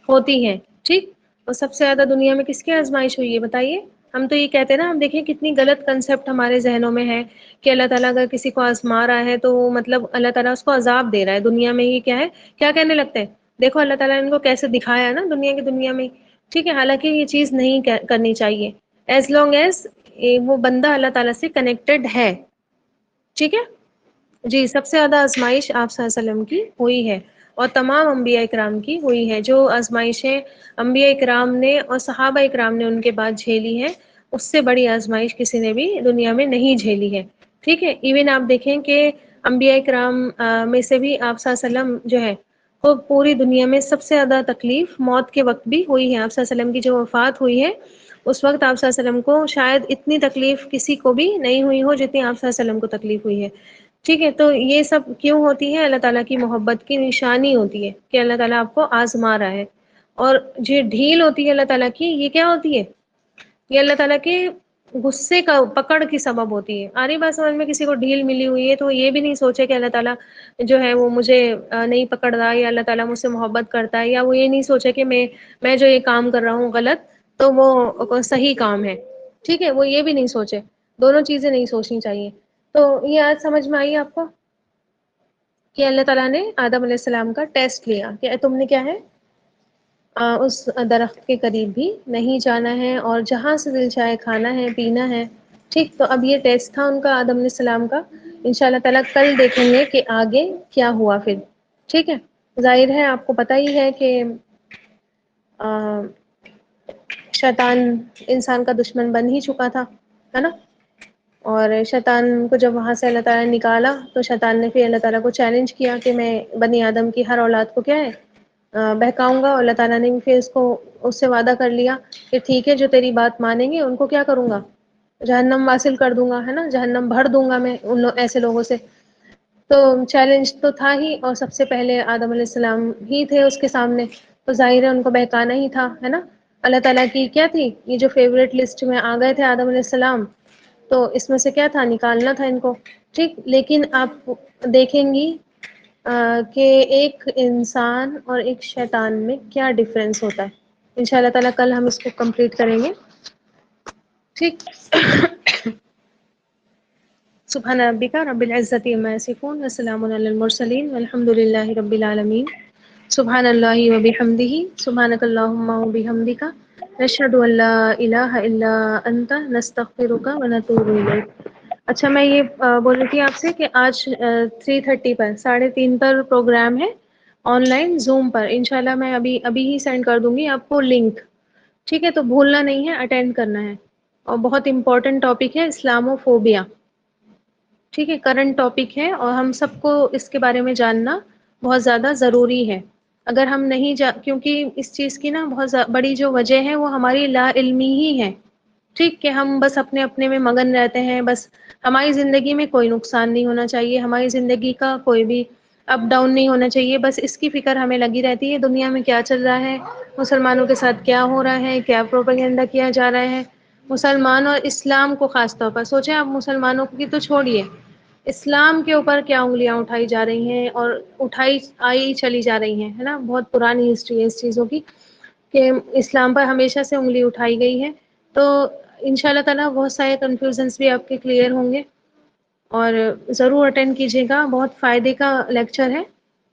ہوتی ہیں. ٹھیک، اور سب سے زیادہ دنیا میں کس کی آزمائش ہوئی ہے بتائیے؟ ہم تو یہ کہتے ہیں نا، ہم دیکھیں کتنی غلط کنسپٹ ہمارے ذہنوں میں ہے کہ اللہ تعالیٰ اگر کسی کو آزما رہا ہے تو مطلب اللہ تعالیٰ اس کو عذاب دے رہا ہے. دنیا میں ہی کیا ہے، کیا کہنے لگتے ہیں، دیکھو اللہ تعالیٰ نے ان کو کیسے دکھایا ہے نا دنیا میں. ٹھیک ہے، حالانکہ یہ چیز نہیں کرنی چاہیے ایز لانگ ایز وہ بندہ اللہ تعالیٰ سے کنیکٹڈ ہے. ٹھیک ہے جی، سب سے زیادہ آزمائش آپ صلی اللہ علیہ وسلم کی ہوئی ہے اور تمام انبیاء اکرام کی ہوئی ہے. جو آزمائشیں انبیاء اکرام نے اور صحابہ اکرام نے ان کے بعد جھیلی ہے، اس سے بڑی آزمائش کسی نے بھی دنیا میں نہیں جھیلی ہے. ٹھیک ہے، ایون آپ دیکھیں کہ انبیاء کرام میں سے بھی آپ صلی اللہ علیہ وسلم جو ہے وہ پوری دنیا میں سب سے زیادہ تکلیف موت کے وقت بھی ہوئی ہے. آپ صلی اللہ علیہ وسلم کی جو وفات ہوئی ہے اس وقت آپ صلی اللہ علیہ وسلم کو شاید اتنی تکلیف کسی کو بھی نہیں ہوئی ہو جتنی آپ صلی اللہ علیہ وسلم کو تکلیف ہوئی ہے. ٹھیک ہے، تو یہ سب کیوں ہوتی ہے؟ اللہ تعالیٰ کی محبت کی نشانی ہوتی ہے کہ اللہ تعالیٰ آپ کو آزما رہا ہے. اور جو ڈھیل ہوتی ہے اللہ تعالیٰ کی، یہ کیا ہوتی ہے؟ یہ اللہ تعالیٰ کے غصے کا پکڑ کی سبب ہوتی ہے. آ رہی بات سمجھ میں؟ کسی کو ڈھیل ملی ہوئی ہے تو یہ بھی نہیں سوچے کہ اللہ تعالیٰ جو ہے وہ مجھے نہیں پکڑ رہا یا اللہ تعالیٰ مجھ سے محبت کرتا ہے، یا وہ یہ نہیں سوچے کہ میں جو یہ کام کر رہا ہوں غلط تو وہ صحیح کام ہے. ٹھیک ہے، وہ یہ بھی نہیں سوچے. دونوں چیزیں نہیں سوچنی چاہیے. تو یہ آج سمجھ میں آئی آپ کو کہ اللہ تعالیٰ نے آدم علیہ السلام کا ٹیسٹ لیا کہ تم نے کیا ہے، اس درخت کے قریب بھی نہیں جانا ہے اور جہاں سے دل چاہے کھانا ہے پینا ہے. ٹھیک، تو اب یہ ٹیسٹ تھا ان کا آدم علیہ السلام کا. ان شاء اللہ تعالیٰ کل دیکھیں گے کہ آگے کیا ہوا پھر. ٹھیک ہے، ظاہر ہے آپ کو پتہ ہی ہے کہ شیطان انسان کا دشمن بن ہی چکا تھا، ہے نا. اور شیطان کو جب وہاں سے اللہ تعالیٰ نے نکالا تو شیطان نے پھر اللہ تعالیٰ کو چیلنج کیا کہ میں بنی آدم کی ہر اولاد کو کیا ہے بہکاؤں گا. اور اللہ تعالیٰ نے بھی پھر اس سے وعدہ کر لیا کہ ٹھیک ہے جو تیری بات مانیں گے ان کو کیا کروں گا، جہنم واصل کر دوں گا، ہے نا، جہنم بھر دوں گا میں ایسے لوگوں سے. تو چیلنج تو تھا ہی، اور سب سے پہلے آدم علیہ السلام ہی تھے اس کے سامنے، تو ظاہر ہے ان کو بہکانا ہی تھا، ہے نا. اللہ تعالیٰ کی کیا تھی، یہ جو فیوریٹ لسٹ میں آ گئے تھے آدم علیہ السلام، تو اس میں سے کیا تھا، نکالنا تھا ان کو. ٹھیک، لیکن آپ دیکھیں گی کہ ایک انسان اور ایک شیطان میں کیا ڈفرینس ہوتا ہے. ان شاء اللہ تعالیٰ کل ہم اس کو کمپلیٹ کریں گے. ٹھیک سبحان ربک رب العزۃ عما یصفون وسلام علی المرسلین والحمد للہ رب العالمین. سبحان اللہ وبحمدہ، سبحانک اللہم وبحمدک، نشہد ان لا الہ الا انت، نستغفرک ونتوب الیک. اچھا، میں یہ بول رہی تھی آپ سے کہ آج 3:30 پر 3:30 پر پروگرام ہے آن لائن زوم پر. انشاءاللہ میں ابھی ہی سینڈ کر دوں گی آپ کو لنک. ٹھیک ہے، تو بھولنا نہیں ہے، اٹینڈ کرنا ہے. اور بہت امپورٹنٹ ٹاپک ہے اسلامو فوبیا. ٹھیک ہے، کرنٹ ٹاپک ہے اور ہم سب کو اس کے بارے میں جاننا بہت زیادہ ضروری ہے. اگر ہم نہیں کیونکہ اس چیز کی نا بہت بڑی جو وجہ ہے وہ ہماری لا علمی ہی ہے. ٹھیک، کہ ہم بس اپنے اپنے میں مگن رہتے ہیں. بس ہماری زندگی میں کوئی نقصان نہیں ہونا چاہیے، ہماری زندگی کا کوئی بھی اپ ڈاؤن نہیں ہونا چاہیے. بس اس کی فکر ہمیں لگی رہتی ہے دنیا میں کیا چل رہا ہے، مسلمانوں کے ساتھ کیا ہو رہا ہے، کیا پروپیگنڈا کیا جا رہا ہے. مسلمان اور اسلام کو خاص طور پر سوچیں آپ، مسلمانوں کی تو چھوڑیے، اسلام کے اوپر کیا انگلیاں اٹھائی جا رہی ہیں اور آئی چلی جا رہی ہیں، ہے نا. بہت پرانی ہسٹری ہے اس چیزوں کی کہ اسلام پر ہمیشہ سے انگلی اٹھائی گئی ہے. تو ان شاء اللہ تعالیٰ بہت سارے کنفیوژنس بھی آپ کے کلیئر ہوں گے، اور ضرور اٹینڈ کیجیے گا، بہت فائدے کا لیکچر ہے.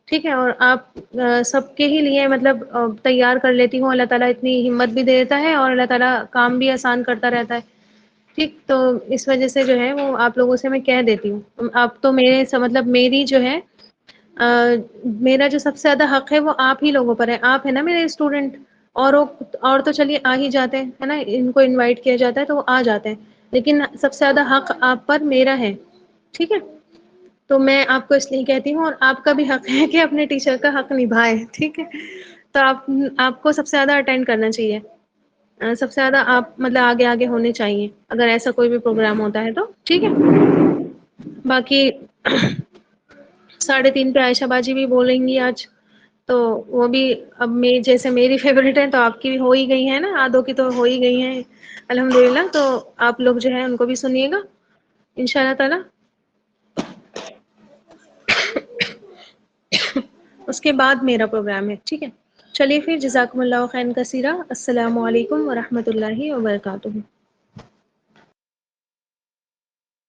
ٹھیک ہے، اور آپ سب کے ہی لیے مطلب تیار کر لیتی ہوں. اللہ تعالیٰ اتنی ہمت بھی دے دیتا ہے اور اللہ تعالیٰ کام بھی آسان کرتا رہتا ہے. ٹھیک، تو اس وجہ سے جو ہے وہ آپ لوگوں سے میں کہہ دیتی ہوں. آپ تو میرے مطلب میری جو ہے میرا جو سب سے زیادہ حق ہے وہ آپ ہی لوگوں پر ہے. آپ ہے نا میرے اسٹوڈنٹ، اور تو چلیے آ ہی جاتے ہیں، ہے نا، ان کو انوائٹ کیا جاتا ہے تو وہ آ جاتے ہیں، لیکن سب سے زیادہ حق آپ پر میرا ہے. ٹھیک ہے، تو میں آپ کو اس لیے کہتی ہوں، اور آپ کا بھی حق ہے کہ اپنے ٹیچر کا حق نبھائے. ٹھیک ہے، تو آپ کو سب سے زیادہ اٹینڈ کرنا چاہیے. سب سے زیادہ آپ مطلب آگے آگے ہونے چاہیے اگر ایسا کوئی بھی پروگرام ہوتا ہے تو. ٹھیک ہے، باقی 3:30 پہ عائشہ باجی بھی بولیں گی آج، تو وہ بھی اب جیسے میری فیوریٹ ہے تو آپ کی بھی ہو ہی گئی ہے نا، آدھوں کی تو ہو ہی گئی ہیں الحمدللہ. تو آپ لوگ جو ہے ان کو بھی سنیے گا انشاء اللہ تعالی. اس کے بعد میرا پروگرام ہے. ٹھیک ہے، چلیے پھر، جزاکم اللہ خیرا کثیرا. السلام علیکم ورحمۃ اللہ وبرکاتہ.